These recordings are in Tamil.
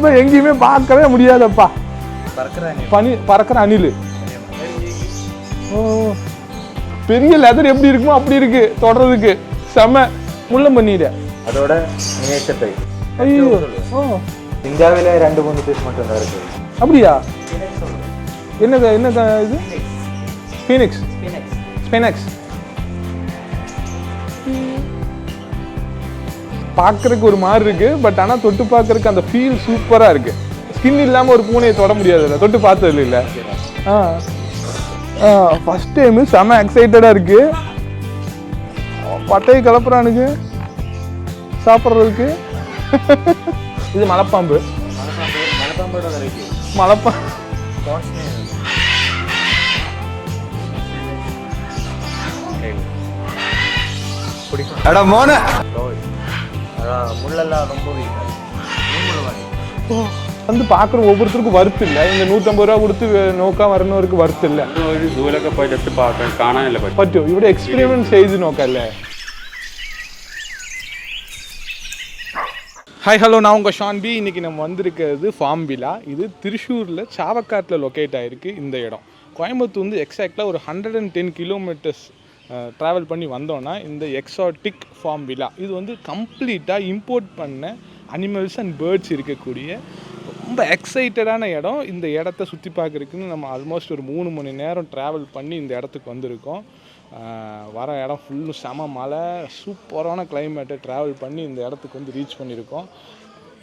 தான் எங்கேயுமே பார்க்கவே முடியாதப்பா. பறக்கிற அணில். ஓ, பெரிய லெதர் எப்படி இருக்குமோ அப்படி இருக்கு தொடறதுக்கு. செம. முள்ளம்பன்னியில அதோட மினியேச்சர் டைப். ஐயோ. ஓ, இந்தியாவில 2-3 பீஸ் மட்டும் தான் இருக்கு. அப்படியா? என்னது இது? ஃபீனிக்ஸ். ஸ்பெனக்ஸ். பார்க்கறதுக்கு ஒரு மாதிரி இருக்கு, பட் ஆனால் தொட்டு பார்க்கறதுக்கு அந்த ஃபீல் சூப்பராக இருக்கு. ஸ்கின் இல்லாமல் ஒரு பூனையை தொட முடியாது, தொட்டு பார்த்தது இல்லை. ஃபர்ஸ்ட் டைமு செம எக்ஸைட்டடாக இருக்கு. பட்டையை கலப்புறானுக்கு சாப்பிட்றதுக்கு. இது மலைப்பாம்பு. முள்ளெல்லாம் ரொம்ப வந்து பார்க்குற ஒவ்வொருத்தருக்கும் வருத்து இல்லை. இந்த 150 ரூபா கொடுத்து നോക്കാൻ വരുന്നവർക്ക് വരുത്തില്ല. ഒരു ദൂരൊക്കെ പോയിട്ട് കാണാനല്ലേ പറ്റുമോ? ഇവിടെ എക്സ്പെരിമെന്റ് ചെയ്ത് നോക്കല്ലേ. ஹாய் ஹலோ, நான் உங்கள் ஷான் பி. இன்றைக்கி நம்ம வந்திருக்கிறது ஃபார்ம் வில்லா. இது திருச்சூரில் சாவக்காட்டில் லொக்கேட் ஆகிருக்கு இந்த இடம். கோயம்புத்தூர் வந்து எக்ஸாக்டாக ஒரு 110 கிலோமீட்டர்ஸ் ட்ராவல் பண்ணி வந்தோன்னா இந்த எக்ஸாட்டிக் ஃபார்ம் வில்லா. இது வந்து கம்ப்ளீட்டாக இம்போர்ட் பண்ண அனிமல்ஸ் அண்ட் பேர்ட்ஸ் இருக்கக்கூடிய ரொம்ப எக்ஸைட்டடான இடம். இந்த இடத்த சுற்றி பார்க்குறதுக்குன்னு நம்ம ஆல்மோஸ்ட் ஒரு 3 மணி நேரம் ட்ராவல் பண்ணி இந்த இடத்துக்கு வந்திருக்கோம். வர இடம் ஃபுல்லு செம மலை, சூப்பரான கிளைமேட்டை ட்ராவல் பண்ணி இந்த இடத்துக்கு வந்து ரீச் பண்ணியிருக்கோம்.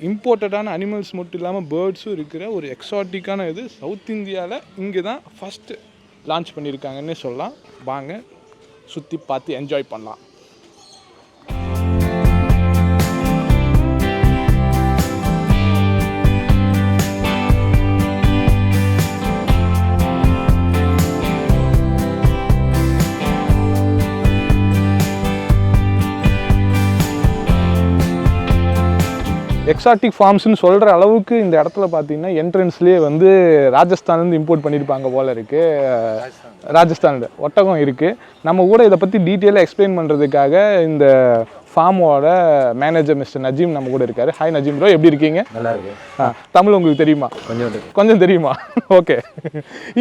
இம்போர்ட்டடான அனிமல்ஸ் மட்டும் இல்லாமல் பேர்ட்ஸும் இருக்கிற ஒரு எக்ஸாட்டிக்கான இது சவுத் இந்தியாவில் இங்கே தான் ஃபஸ்ட்டு லான்ச் பண்ணியிருக்காங்கன்னே சொல்லலாம். வாங்க சுற்றி பார்த்து என்ஜாய் பண்ணலாம். எக்ஸாட்டிக் ஃபார்ம்ஸ்னு சொல்கிற அளவுக்கு இந்த இடத்துல பார்த்தீங்கன்னா என்ட்ரன்ஸ்லேயே வந்து ராஜஸ்தான்லேருந்து இம்போர்ட் பண்ணியிருப்பாங்க போல் இருக்குது. ராஜஸ்தானில் ஒட்டகம் இருக்குது. நம்ம கூட இதை பற்றி டீட்டெயிலாக எக்ஸ்பிளைன் பண்ணுறதுக்காக இந்த ஃபார்மோட மேனேஜர் மிஸ்டர் நஜீம் நம்ம கூட இருக்காரு. ஹாய் நஜீம் ப்ரோ, எப்படி இருக்கீங்க? நல்லா இருக்கு. தமிழ் உங்களுக்கு தெரியுமா? கொஞ்சம் தெரியுமா? ஓகே.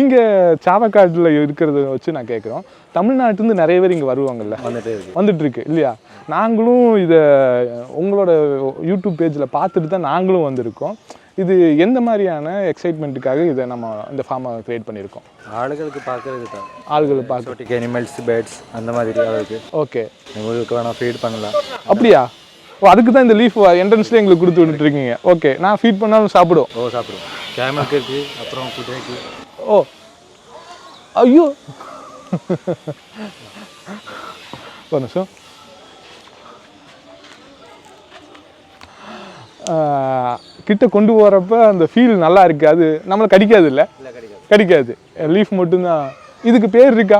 இங்கே சாவக்காட்டில் இருக்கிறத வச்சு நான் கேட்குறோம், தமிழ்நாட்டிலேருந்து நிறைய பேர் இங்கே வருவாங்கல்ல, வந்துட்டு இருக்கு இல்லையா? நாங்களும் இதை உங்களோட யூடியூப் பேஜில் பார்த்துட்டு தான் நாங்களும் வந்திருக்கோம். இது எந்த மாதிரியான எக்ஸைட்மெண்ட்டுக்காக இதை நம்ம இந்த ஃபார்மை க்ரியேட் பண்ணியிருக்கோம்? ஆளுகளுக்கு பார்க்கறது தான். ஆளுகளுக்கு பார்க்க அனிமல்ஸ், பேர்ட்ஸ் அந்த மாதிரி ஆளுக்கு. ஓகே, உங்களுக்கு வேணால் ஃபீட் பண்ணலாம். அப்படியா? ஓ, அதுக்கு தான் இந்த லீஃப் என்ட்ரன்ஸ்லேயே எங்களுக்கு கொடுத்து விட்டுருக்கீங்க. ஓகே, நான் ஃபீட் பண்ணாலும் சாப்பிடும்? ஓ, சாப்பிடும். கேமலுக்கு இருக்குது, அப்புறம் குதிரைக்கு. ஓ, ஐயோ, ஒரு நிமிஷம். கிட்ட கொண்டு போகிறப்ப அந்த ஃபீல் நல்லா இருக்குது. அது நம்மளை கடிக்காது இல்லை? கடிக்காது. லீஃப் மட்டும்தான். இதுக்கு பேர் இருக்கா?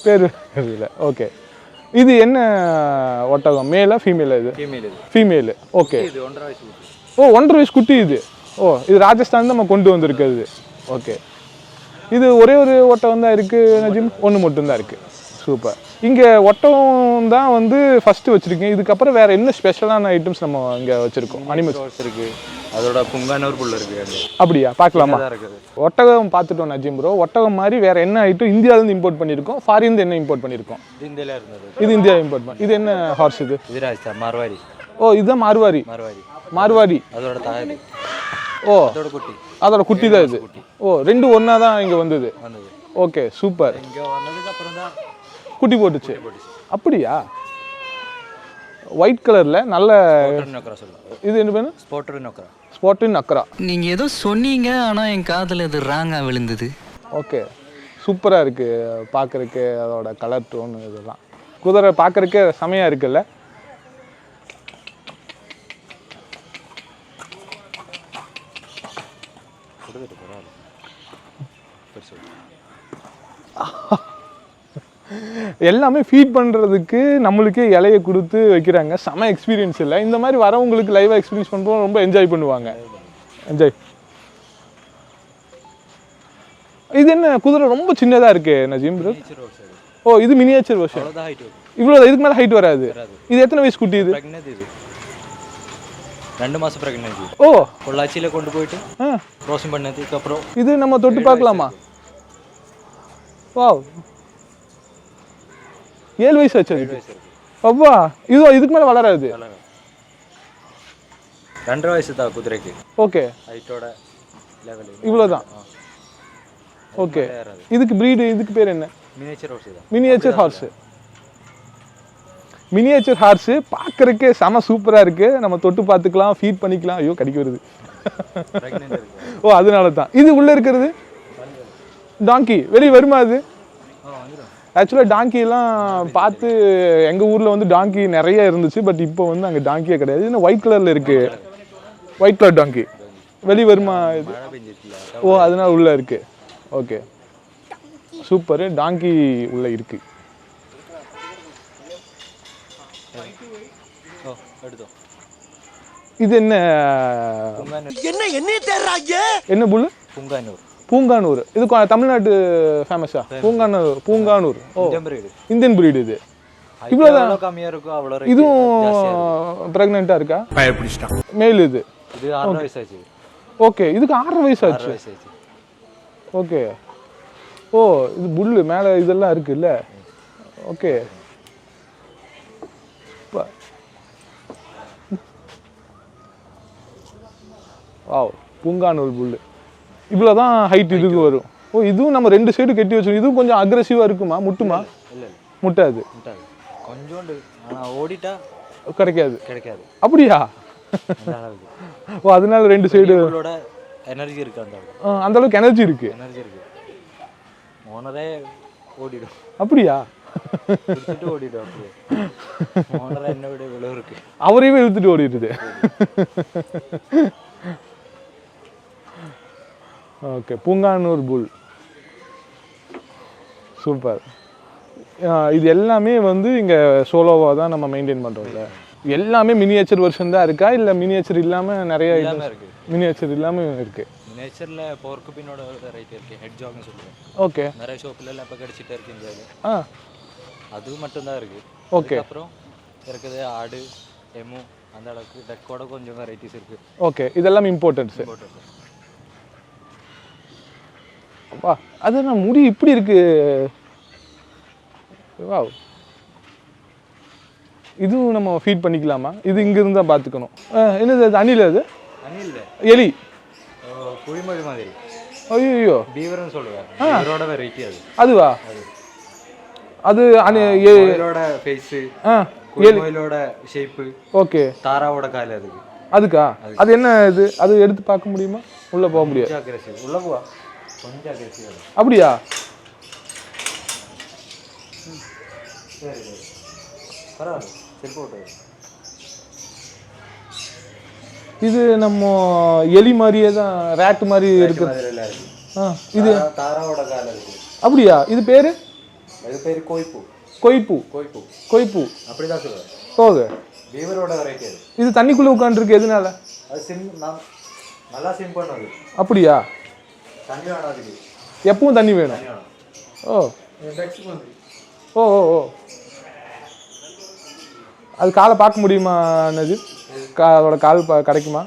பேர் இல்லை. ஓகே. இது என்ன ஒட்டகம்? மேலா ஃபீமேலா? இது ஃபீமேலு. ஓகே. ஓ, 1.5 வயசு குட்டி இது. ஓ, இது ராஜஸ்தான் நம்ம கொண்டு வந்திருக்கிறது. ஓகே. இது ஒரே ஒரு ஒட்டகம் தான் இருக்குது நஜீம்? ஒன்று மட்டும்தான் இருக்குது. சூப்பர். இங்கே ஒட்டகம் தான் வந்து ஃபஸ்ட்டு வச்சுருக்கீங்க. இதுக்கப்புறம் வேறு என்ன ஸ்பெஷலான ஐட்டம்ஸ் நம்ம இங்கே வச்சுருக்கோம்? அனிமல்ஸ் இருக்குது. அதோட புங்கானூர் புல் இருக்குது. அப்படியா? பார்க்கலாமா? ஒட்டகம் பார்த்துட்டோம் நஜீம் ப்ரோ. ஒட்டகம் மாதிரி வேறு என்ன ஐட்டம் இந்தியாவிலேருந்து இம்போர்ட் பண்ணியிருக்கோம்? ஃபாரின்லேருந்து என்ன இம்போர்ட் பண்ணியிருக்கோம்? இந்தியாவில் இருந்தது. இது இந்தியா இம்போர்ட் பண்ணி. இது என்ன ஹார்ஸ் இது? இது ராஜஸ்தான் மார்வாரி. ஓ, இதுதான் மார்வாரி. மார்வாரி. அதோட தாய். ஓ, அதோட குட்டி தான் இது. ஓ, ரெண்டு ஒன்றா தான் இங்கே வந்தது. Okay, super. இங்கே வந்ததுக்கு அப்புறம் தான் குட்டி போட்டுச்சு. அப்படியா? ஒயிட் கலர்ல நல்ல. இது என்ன பேரு? ஸ்பாட்டட் நக்கரா. நீங்க ஏதோ சொன்னீங்க, ஆனா என் காதுல இது ராங்கா விழுந்தது. ஓகே, சூப்பரா இருக்கு பார்க்கறதுக்கு. அதோட கலர் டோன் இதெல்லாம் குதிரை பார்க்கறதுக்கு செமையா இருக்குல்ல? எல்லாமே ஃபீட் பண்ணுறதுக்கு நம்மளுக்கே இலையை கொடுத்து வைக்கிறாங்க. செம எக்ஸ்பீரியன்ஸ் இல்லை? இந்த மாதிரி வரவங்களுக்கு லைவாக எக்ஸ்பீரியன்ஸ் பண்ணுறோம், ரொம்ப என்ஜாய் பண்ணுவாங்க. என்ஜாய். இது என்ன குதிரை ரொம்ப சின்னதாக இருக்கு நஜீம் ப்ரோ? ஓ, இது மினியேச்சர் வெர்ஷன். இவ்வளோ, இதுக்கு மேலே ஹைட் வராது. இது எத்தனை வயசு குட்டி? இது 2 மாதம் ப்ரெக்னென்சி. ஓ பொள்ளாச்சியில் கொண்டு போயிட்டு ஆ க்ரோசிங் பண்ணதுக்கு அப்புறம் இது நம்ம தொட்டு பார்க்கலாமா? வாவ் 7 வயசு ஆச்சு அதுக்கு. அப்பா இதுக்கு மேலே வளராது. 2.5 வயசு தான் குதிரைக்கு. ஓகே ஹைட்டோட லெவல் இவ்வளோதான். ஓகே இதுக்கு ப்ரீடு இதுக்கு பேர் என்ன? மினியேச்சர் ஹார்ஸ் தான். Miniature horse. மினியேச்சர் ஹார்ஸு பார்க்குறக்கே செம சூப்பராக இருக்குது. நம்ம தொட்டு பார்த்துக்கலாம், ஃபீட் பண்ணிக்கலாம். ஐயோ கடிக்க வருது. ஓ அதனால தான். இது உள்ளே இருக்கிறது டாங்கி வெளியே வருமா? அது ஆக்சுவலாக டாங்கிலாம் பார்த்து எங்கள் ஊரில் வந்து டாங்கி நிறைய இருந்துச்சு. பட் இப்போ வந்து அங்கே டாங்கியே கிடையாது. இன்னும் ஒயிட் கலரில் இருக்குது. ஒயிட் கலர் டாங்கி வெளியே வருமா இது? ஓ அதனால உள்ளே இருக்குது. Okay super. டாங்கி உள்ளே இருக்குது. இது என்ன என்ன புல்லு? புங்கானூர். பூங்கானூர். இது தமிழ்நாட்டு ஃபேமஸா? பூங்கானூர். ஓ இந்தியன் பிரீடு. இது இவ்வளோதான். கம்மியாக இருக்கும் அவ்வளோ. இதுவும் ப்ரெக்னெண்ட்டாக இருக்கா? மேல் இது 6 வயசு ஆச்சு. ஓகே இதுக்கு 6 வயசு ஆச்சு. ஓகே ஓ இது புல்லு மேலே இதெல்லாம் இருக்குல்ல. ஓகே வாவ் பூங்கானூர் புல்லு. இவ்வளோ தான் ஹைட் இதுக்கு வரும். ஓ இதுவும் நம்ம 2 சைடு கட்டி வச்சிருக்கோம். இதுவும் கொஞ்சம் அக்ரெசிவாக இருக்குமா? முட்டுமா? இல்லை முட்டாது. கொஞ்சோண்டு ஆனால் ஓடிட்டா கிடைக்காது. அப்படியா? ஓ அதனால 2 சைடு எனர்ஜி இருக்கு. அந்த அளவுக்கு எனர்ஜி இருக்கு. ஓனரே ஓடிடும். அப்படியா? ஓடிடும். ஓனரே என்ன விட இவ்வளோ இருக்கு. அவரையும் இழுத்துட்டு ஓடிடுது. ஓகே பூங்கானூர் புல் சூப்பர். இது எல்லாமே வந்து இங்கே சோலோவாக தான் நம்ம மெயின்டைன் பண்ணுறோம்ல. எல்லாமே மினியேச்சர் வெர்ஷன் தான் இருக்கா இல்லை மினியேச்சர் இல்லாமல் நிறைய இருக்குது? மினியேச்சர் இல்லாமல் இருக்குது. மினியேச்சரில் போர்க்குபினோட ரைட் இருக்குது. ஹெட் ஜாக்னு சொல்லுவேன். ஓகே நிறைய ஷோப்பில் இப்போ கிடச்சிட்டு இருக்கு இந்தியாவில். அது மட்டும்தான் இருக்குது. ஓகே அப்புறம் இருக்குது ஆடு எமு அந்த அளவுக்கு டக்கோட கொஞ்சம் வெரைட்டிஸ் இருக்குது. ஓகே இதெல்லாம் இம்பார்ட்டன்ஸு. அப்பா அது நான் முடி இப்படி இருக்கு. வாவ் இதுவும் நம்ம ஃபீட் பண்ணிக்கலாமா? இது இங்கிருந்து தான் பார்த்துக்கணும். என்னது அது? அணில்? அது அணில் எலி குழிமொழி மாதிரி. ஐயோ பீவர்னு சொல்லுவேன். பீவரோட வெரைட்டி அது. அதுவா? அது அணிலோட ஃபேஸ் குழிமொழியோட ஷேப். ஓகே தாராவோட கால் அதுக்கா? அது என்ன இது? அது எடுத்து பார்க்க முடியுமா? உள்ளே போக முடியாது. உள்ள போவா கொஞ்சம் அக்ரெசிவ். அப்படியா? இது நம்ம எலி மாதிரியே தான், ரேட் மாதிரி இருக்கு. இது தாராவோட கால் இருக்கு. அப்படியா? இது பேரு? இது பேரு கொய்பு. கொய்பு. கொய்பு. கொய்பு அப்படிதான் சொல்லுவேன். போகுது. பீவரோட வெரைட்டி அது. இது தண்ணிக்குள்ளே உட்காந்துருக்கு. எதனால? அது நல்லா சிம் பண்ணுது. அப்படியா? தண்ணி வேணும் அதுக்கு. எப்பவும் தண்ணி வேணும். ஓ ஓ ஓ ஓ அது காலை பார்க்க முடியுமா? என்னது அதோட கால் கிடைக்குமா?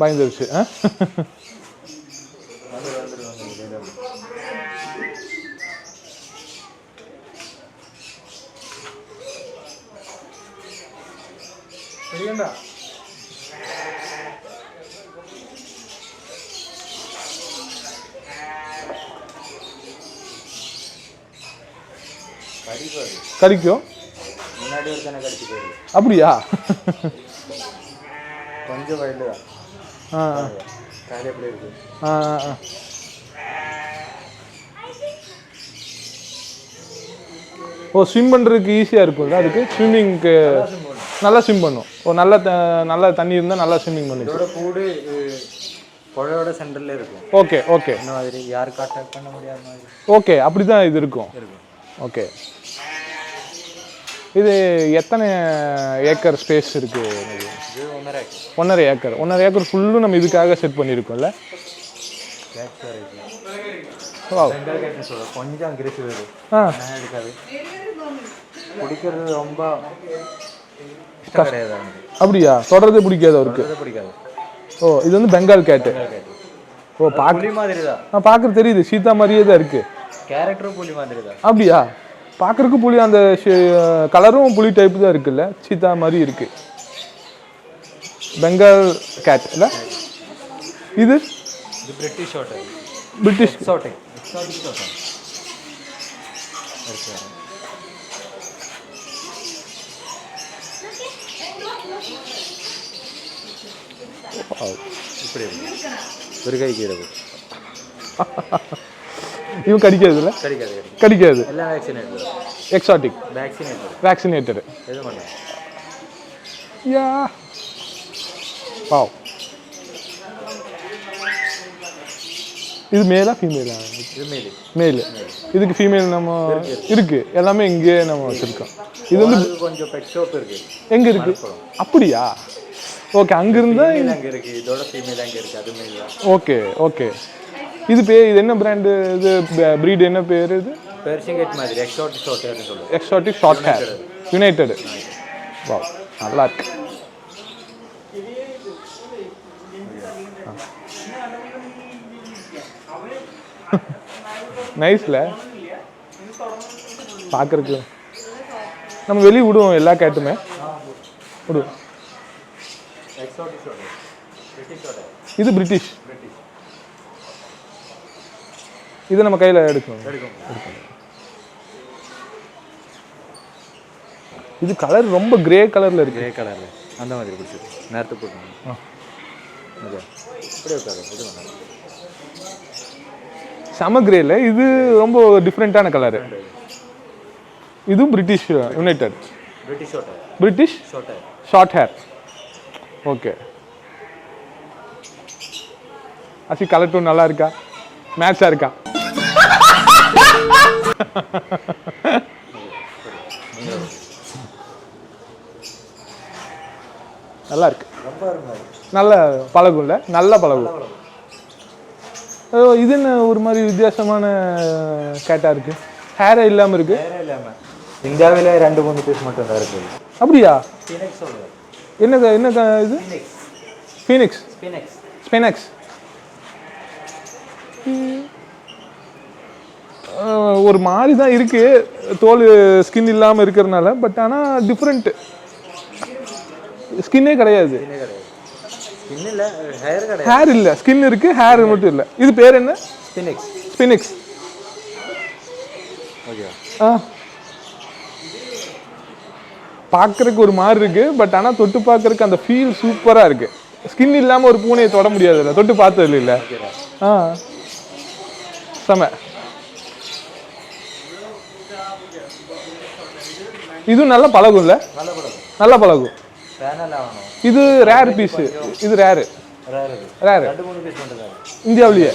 பயந்துருச்சு. கடிக்கும். முன்னாடி ஒரு தானே கடிச்சு போயிடுது. அப்படியா? கொஞ்சம் வயலு தான். காலி எப்படி இருக்கு? ஓ ஸ்விம் பண்ணுறதுக்கு ஈஸியாக இருக்கும்ல? அதுக்கு ஸ்விம்மிங்க்கு நல்லா ஸ்விம் பண்ணும். ஓ நல்லா தண்ணி இருந்தால் நல்லா ஸ்விம்மிங் பண்ணி. இதோட கூடு புழையோட சென்டரில் இருக்கும். ஓகே ஓகே இந்த மாதிரி யாருக்கு அட்டாக் பண்ண முடியாத மாதிரி. ஓகே அப்படி தான் இது இருக்கும். ஓகே இது எத்தனை ஏக்கர் ஸ்பேஸ் இருக்குது? இது 1.5 1.5 ஏக்கர். 1.5 ஏக்கர் ஃபுல்லும் நம்ம இதுக்காக செட் பண்ணியிருக்கோம்ல. பெங்கால் கேட்னு சொல்ல கொஞ்சம் அக்ரெசிவ் இது. எடுக்காது, பிடிக்கிறது ரொம்ப இஷ்டம் கிடையாது. அப்படியா? தொடர்றதே பிடிக்காது அவருக்கு? பிடிக்காது. ஓ, இது வந்து பெங்கால் கேட்டு. ஓ, புலி மாதிரி தான். நான் பார்க்குறது தெரியுது, சீதா மாதிரியே தான் இருக்குது. கேரக்டரும் புலி மாதிரி தான். அப்படியா? பார்க்குறதுக்கு புலி, அந்த கலரும் புலி டைப்பு தான் இருக்குல்ல, சீதா மாதிரி இருக்குது. பெங்கால் கேட் இல்லை இது? இது British short. British exotic short. இப்படி ஒரு கை கீழே இவன் கடிக்காது இல்லை? கடிக்காது. எல்லாம் வேக்சினேட்டட். Exotic vaccinated. எது பண்ண யா வாவ். இது மேலா ஃபீமேலா? இது மேல். மேல். இதுக்கு ஃபீமேல் நம்ம இருக்கு, எல்லாமே இங்கே நம்ம வச்சிருக்கோம். இது வந்து கொஞ்சம் பெட் ஷாப் இருக்கு. எங்க இருக்கு? அப்படியா? ஓகே, அங்க இருந்தா அங்க இருக்கு. இதோட ஃபீமேல் அங்க இருக்கு, அது மேல் தான். Okay okay. இது இது என்ன பிராண்ட்? இது பிரீட் என்ன பேர்? இது பெர்ஷியன் கேட் மாதிரி எக்ஸாட்டிக் ஷார்ட் ஹேர்னு சொல்லுவாங்க. Exotic short hair United. Wow, நல்லா இருக்கு. நைஸ்ல பார்க்கறதுக்கு. நம்ம வெளியே விடுவோம், எல்லா கேட்டுமே விடுவோம். இது பிரிட்டிஷ். இது நம்ம கையில் எடுக்கணும். இது கலர் ரொம்ப கிரே கலர்ல இருக்கு. கிரே கலர்ல அந்த மாதிரி பிடிச்சிருக்கு. நேரத்து போட்டுங்க. செம கிரேல. இது ரொம்ப டிஃப்ரெண்டான கலரு. இதுவும் British United. British short hair. Okay. அசி கலர் டோன் நல்லா இருக்கா? மேட்சா இருக்கா? நல்லா இருக்கு. நல்ல பழகும்ல, நல்ல பழகும். இது என்ன ஒரு மாதிரி வித்தியாசமான கேட்டா இருக்கு? ஹேரே இல்லாம இருக்கு. இந்தியாவில 2-3 பீஸ் மட்டும் தான் இருக்கு. அப்படியா? என்ன இது? ஃபீனிக்ஸ். ஸ்பெனக்ஸ். ஒரு மாதிரி தான் இருக்கு, தோல் ஸ்கின் இல்லாம இருக்கிறதுனால. பட் ஆனா டிஃப்ரெண்ட். ஸ்கின்னே கிடையாது. ஹேர் இல்ல, ஸ்கின் இருக்கு, ஹேர் மட்டும் இல்ல. இது பேர் என்ன? ஸ்பினிக்ஸ். பார்க்கறதுக்கு ஒரு மாதிரி இருக்கு, பட் ஆனா தொட்டு பார்க்கறதுக்கு அந்த ஃபீல் சூப்பரா இருக்கு. ஸ்கின் இல்லாம ஒரு பூனையை தொட முடியாது, தொட்டு பார்த்தது இல்ல. செம. இதுவும் நல்ல பழகும்ல? நல்ல பழகும். இது ரேர் பீஸ். இது ரேர். இந்தியாவிலேயே.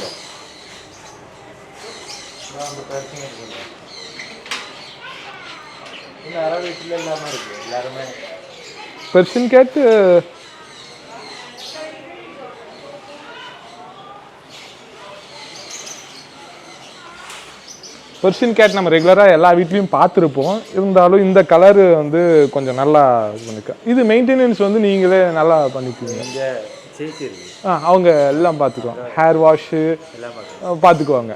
பெர்ஷியன் கேட் பெர்ஷியன் கேட் நம்ம ரெகுலராக எல்லா வீட்லேயும் பார்த்துருப்போம். இருந்தாலும் இந்த கலரு வந்து கொஞ்சம் நல்லா இது பண்ணிக்க. இது மெயின்டெனன்ஸ் வந்து நீங்களே நல்லா பண்ணிக்குவீங்க. அவங்க எல்லாம் பார்த்துக்குவாங்க. ஹேர் வாஷு பார்த்துக்குவாங்க.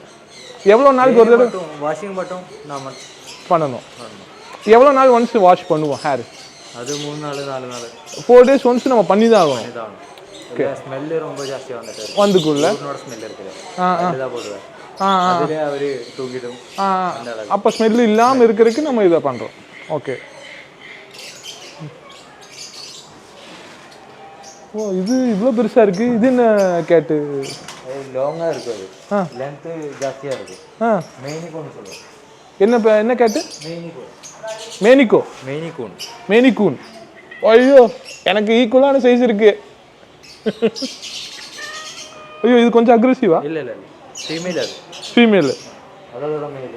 எவ்வளோ நாளுக்கு ஒரு தடவை வாஷிங் மட்டும் நான் பண்ணணும்? எவ்வளோ நாள் ஒன்ஸ் வாஷ் பண்ணுவோம் ஹேர்? அது 3 நாள் 4 நாள் 4 days ஒன்ஸ் நம்ம பண்ணி தான் ஆகணும். ஸ்மெல் ரொம்ப ஜாஸ்தியாக வந்துக்குள்ள ஸ்மெல் இருக்குது. அப்போ ஸ்மெல் இல்லாமல் இருக்கிறதுக்கு நம்ம இதை பண்ணுறோம். ஓகே. ஓ, இது இவ்வளோ பெருசாக இருக்குது. இது என்ன கேட்டு? லாங்காக இருக்குது. அது லென்த்து ஜாஸ்தியாக இருக்குது. மெயினிகோன்னு சொல்லுவோம். என்ன கேட்டு? மேனிகூன். ஐயோ, எனக்கு ஈக்குவலான சைஸ் இருக்கு. ஐயோ, இது கொஞ்சம் அக்ரெசிவா? இல்லை ஃபீமேல். அதோட மேல்.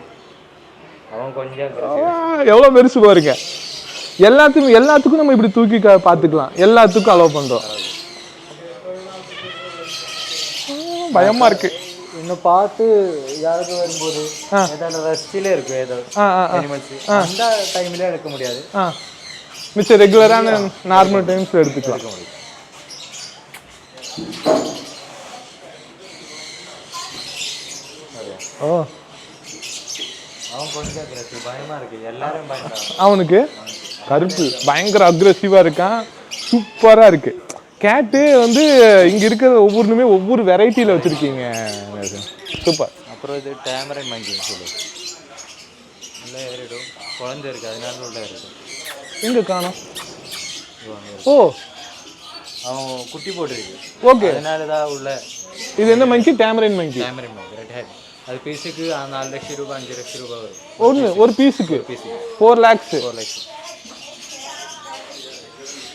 அவன் கொஞ்சம் எவ்வளோ பெருசு பாருங்க. எல்லாத்துக்கும் நம்ம இப்படி தூக்கி பார்த்துக்கலாம், எல்லாத்துக்கும் அலோவ் பண்ணுறோம். பயமா இருக்கு. இன்னும் பார்த்து யாருக்கு வரும்போது ஏதாவது ரெஸ்டிலே இருக்கும் ஏதாவது அனிமல்ஸ் அந்த டைம்ல எடுக்க முடியாது. மிச்சம் ரெகுலரான நார்மல் டைம்ஸ்ல எடுத்துக்கலாம். ஓ அவன் கொஞ்சம் அக்ரெசிவ், பயமா இருக்கு, எல்லாரும் பயப்படுறாங்க. அவனுக்கு கருப்பு பயங்கர அக்ரெசிவா இருக்கான், சூப்பரா இருக்கு. கேட்டு வந்து இங்க இருக்கிற ஒவ்வொன்றுமே ஒவ்வொரு வெரைட்டியில வச்சிருக்கீங்க, சூப்பர். அப்புறம் இது டேமரன் மங்கி சொல்லு, நல்லா ஏறிடும், குழந்தை இருக்கு அதனால உள்ள ஏறிடும். எங்க காணோம்? ஓ அவன் குட்டி போட்டுருக்கு, ஓகே, அதனால தான் உள்ள. இது என்ன monkey? Tamarin monkey. Tamarin monkey red hat. அது பீஸுக்கு 4 லட்சம் ரூபாய் 5 லட்சம் ரூபாய் வரும். ஒரு பீஸுக்கு 4 lakhs. 4 லட்சம்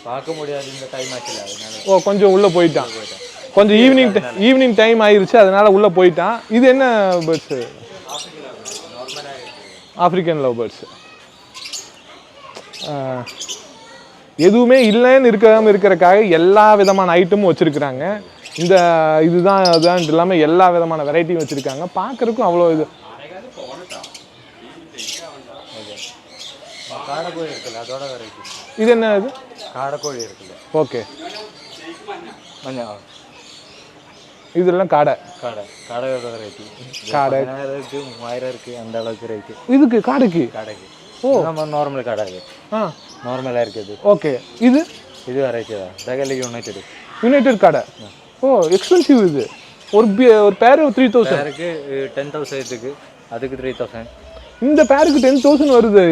பார்க்க முடியாது இந்த டைம் ஆச்சுல, அதனால. ஓ கொஞ்சம் உள்ள போயிட்டான், கொஞ்சம் ஈவினிங் டைம் ஆயிருச்சு அதனால உள்ள போயிட்டான். இது என்ன பேர்ட்ஸ்? African love birds. எதுவுமே இல்லைன்னு இருக்கிறக்காக எல்லா விதமான ஐட்டமும் வச்சிருக்கிறாங்க. இந்த இதுதான் அதுதான் இல்லாமல் எல்லா விதமான வெரைட்டியும் வச்சிருக்காங்க. பார்க்கறதுக்கும் அவ்வளோ இது. காடைக்கோழி இருக்குல்ல, அதோட வெரைட்டி. இது என்ன? இது காடைக்கோழி இருக்குல்ல, ஓகே. கொஞ்சம் இதெல்லாம் காடை. காடையோட வெரைட்டி. காடை 1000 இருக்கு, 3000 இருக்கு, அந்த அளவுக்கு ரேட்டு இதுக்கு. காடைக்கு ஓ நம்ம நார்மல் காடை நார்மலாக இருக்குது. ஓகே. இது வெரைட்டி தான், டகலி யுனைடெட் காடை. ஓ எக்ஸ்பென்சிவ். இது ஒரு பேர் 3000. பேருக்கு 10,000 இருக்கு, அதுக்கு 3000. இந்த பேருக்கு 10,000 வருது.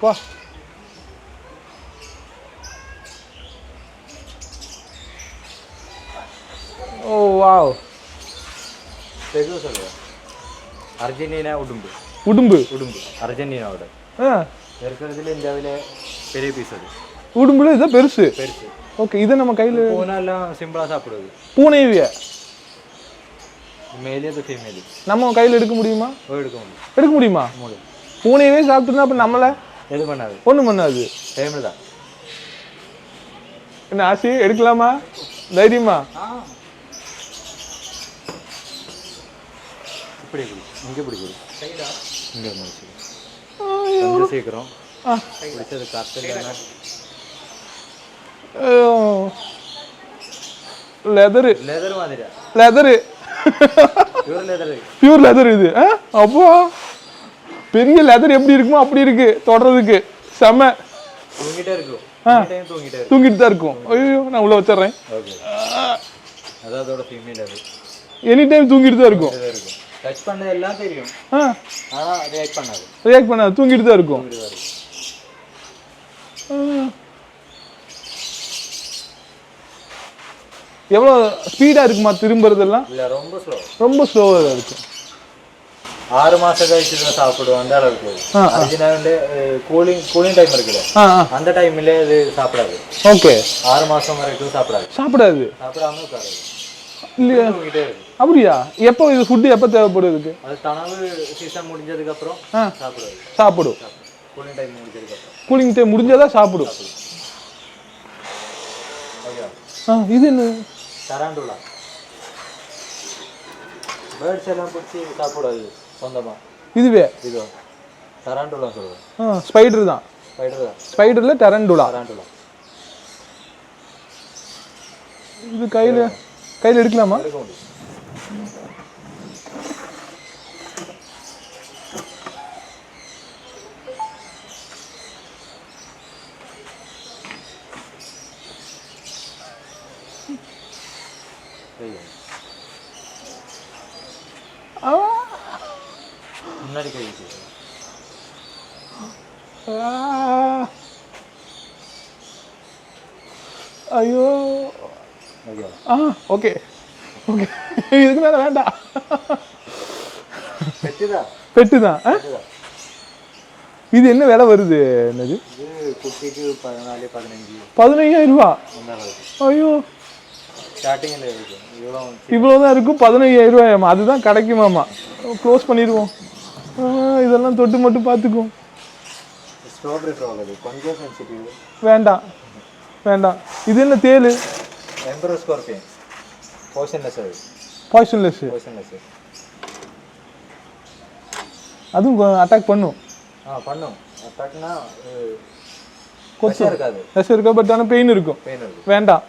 பா ஓ வாவ். தெரியல சொல்லுங்க. அர்ஜென்டினா உடும்பு அர்ஜென்டினாவோட இருக்கிறதுல இந்தியாவிலே பெரிய பீஸ். அது உடும்புல இதுதான் பெருசு. ஓகே. இதை நம்ம கையில் பூனைலாம் சிம்பிளாக சாப்பிடுவது. பூனைவிய மேலே அது ஃபீமேலு நம்ம கையில் எடுக்க முடியுமா? எடுக்க முடியுமா? பூனையவே சாப்பிட்டுனா அப்போ நம்மளை எது பண்ணாது, ஒன்றும் பண்ணாது. டைமில் தான். என்ன ஆசை? எடுக்கலாமா? தைரியமா? இப்படி இங்கே பிடிக்குது, இங்கே கொஞ்சம் சீக்கிரம் பிடிச்சது காற்று. லெதரு மாதிரியா? லெதரு, பியூர் லெதர் இது. அப்போ பெரிய லெதர் எப்படி இருக்குமோ அப்படி இருக்கு தொடறதுக்கு. செம்ம. தூங்கிட்டே இருக்கும், தூங்கிட்டு தான் இருக்கும். ஐயோ நான் உள்ள வச்சிடுறேன். அதோட ஃபீமேல் அது எனி டைம் தூங்கிட்டு தான் இருக்கும். டச் பண்ணது எல்லாம் தெரியும், ஆனா ரியாக்ட் பண்ணாது, தூங்கிட்டு தான் இருக்கும். எவ்வளோ ஸ்பீடா இருக்குமா திரும்புறதெல்லாம்? இல்ல ரொம்ப ஸ்லோவா தான் இருக்கும். 6 மாசம் கழிச்சு தான் சாப்பிடுவோம், அந்த அளவுக்கு. அர்ஜென்டினா கூலிங் டைம் இருக்குல்ல, அந்த டைம்ல இது சாப்பிடாது. ஓகே. 6 மாசம் வரைக்கும் சாப்பிடாது. சாப்பிடாம உட்காராது. இல்லையா? அப்படியா? எப்போ இது ஃபுட்டு எப்போ தேவைப்படுது? அது தனவு சீசன் முடிஞ்சதுக்கு அப்புறம் சாப்பிடும். கூலிங் டைம் முடிஞ்சதுக்கு அப்புறம். கூலிங் டைம் முடிஞ்சதா சாப்பிடும். இது என்ன? டராண்டுலா. பேர்ட்ஸ் எல்லாம் பிடிச்சி சாப்பிடாது சொந்தமா. இதுவே டராண்டுலா சொல்லுவோம். ஸ்பைடர் தான். ஸ்பைடர்ல டராண்டுலா. இது கையில் எடுக்கலாமா? முன்னாடி கை. ஐயோ. ஓகே. இதுக்கு மேல வேண்டாம். பெட்டு தான். இது என்ன விலை வருது? என்னது? குட்டிக்கு 14-15. 15,000 ரூபா? ஐயோ. இவ்வளவுதான் இருக்கும். 15,000 ரூபாயாமா? அதுதான் கிடைக்குமாமா. க்ளோஸ் பண்ணிடுவோம். இதெல்லாம் தொட்டு மட்டும் பார்த்துக்குவோம். ஸ்ட்ராபெரி ஃப்ராக் அது கொஞ்சம் சென்சிட்டிவ். வேண்டாம் வேண்டாம். இது என்ன தேள்? Emperor scorpion. பாய்சன்லெஸ் அது. பாய்சன்லெஸ். அதுவும் அட்டாக் பண்ணும். பண்ணும். அட்டாக்னா கொசு இருக்காது. விஷம் இருக்கா, பட் ஆனால் பெயின் இருக்கும். வேண்டாம்.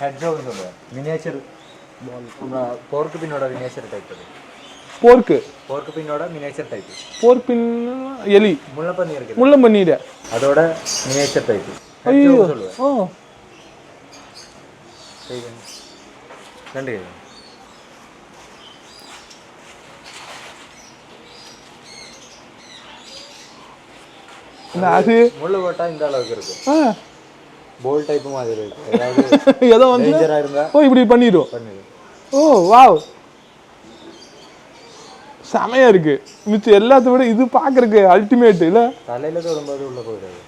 ஹெட்ஜாக் சொல்லுவேன். மினியேச்சர் போர்க்கு பின்னோட மினியேச்சர் டைப் அது. போர்க்கு பின்னோட மினியேச்சர் டைப். போர்க் பின் எலி. முள்ளம்பன்னி இருக்கு. முள்ளம்பன்னியில அதோட மினியேச்சர் டைப். ஐயோ. ஓ நன்றி. அது முள்ளு போட்டா இந்த அளவுக்கு இருக்கும். போல் டைப் மாதிரி இருக்கு. ஏதாவது ஏதோ வந்து டேஞ்சரா இருந்தா இப்படி பண்ணிடும். ஓ வாவ், செமையா இருக்கு. மிச்சம் எல்லாத்த விட இது பாக்குறதுக்கு அல்டிமேட் இல்ல. தலையில தொடும்போது உள்ள போயிடாது.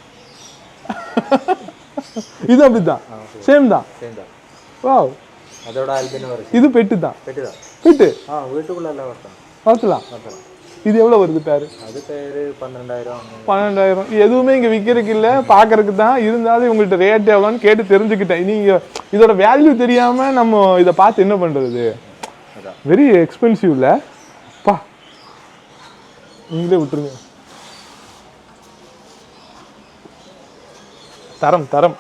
இது அப்படிதான். சேம் தான். வாவ். அதோட ஆல்பினோ வரும். இது பெட்டு தான். பெட்டு. வீட்டுக்குள்ள எல்லாம் வளர்த்தலாம். இது எவ்வளோ வருது பேர்? அது பேர் 12,000. 12,000. எதுவுமே இங்கே விற்கிறதுக்கு இல்லை, பார்க்கறதுக்கு தான். இருந்தாலும் இவங்கள்ட்ட ரேட் எவ்வளோன்னு கேட்டு தெரிஞ்சுக்கிட்டேன். நீங்கள் இதோட வேல்யூ தெரியாமல் நம்ம இதை பார்த்து என்ன பண்ணுறது? வெரி எக்ஸ்பென்சிவ்ல. பா நீங்களே விட்டுருங்க. தரம் தரம்.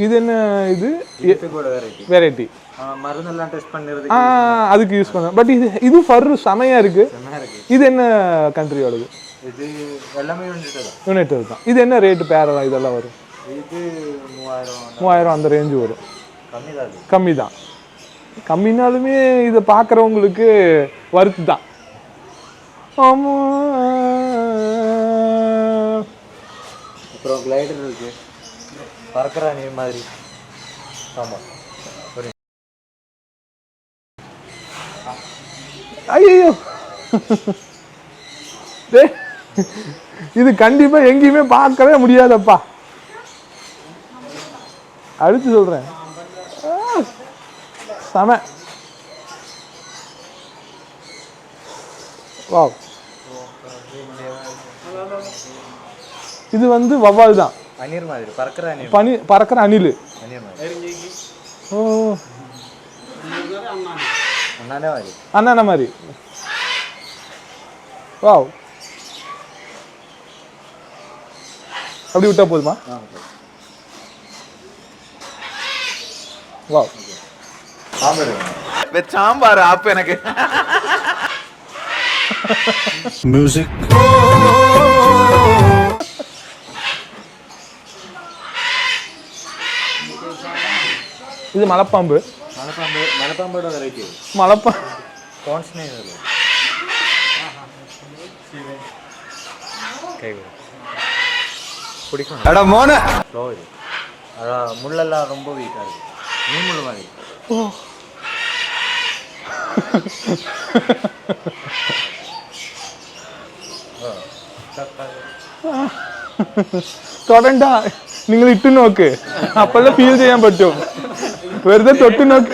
இது என்ன? இது வெரைட்டி மருந்தெல்லாம் டெஸ்ட் பண்ணுறது அதுக்கு யூஸ் பண்ண. பட் இது ஃபர் செமையா இருக்கு. இது என்ன கண்ட்ரியோடது? இது எல்லாமே யுனைடெட் தான். இது என்ன ரேட்டு பேரெல்லாம் இதெல்லாம் வரும்? இது 3000 அந்த ரேஞ்சு வரும். கம்மி தான். கம்மினாலுமே இதை பார்க்குறவங்களுக்கு வருத்து தான். ஆமாம். அப்புறம் கிளைடர் இருக்கு, பறக்கிற அணி மாதிரி. ஆமாம். ஐயோ, இது கண்டிப்பா எங்கேயுமே பார்க்கவே முடியாதப்பா. அடிச்சு சொல்றேன். செம. வாவ். இது வந்து வவ்வால் தான். அணில் மாதிரி பறக்கிற அணில். பறக்கிற அணில். ஓ அண்ணா மாதிரி. வாவ். அப்படி விட்டா போதுமா? வாவ். சாம்பார் ஆப் எனக்கு. மியூசிக். இது மலைப்பாம்பு. மலைப்பாம்போட வெரைட்டி. பிடிக்கும். முள்ளெல்லாம் ரொம்ப வீக்கா இருக்கு. நீ முள்ளு மாதிரி. തൊടണ്ടാ, നിങ്ങൾ ഇട്ടു നോക്ക്, അപ്പോഴേ ഫീൽ ചെയ്യാൻ പറ്റും. വെറുതെ തൊട്ട് നോക്ക്,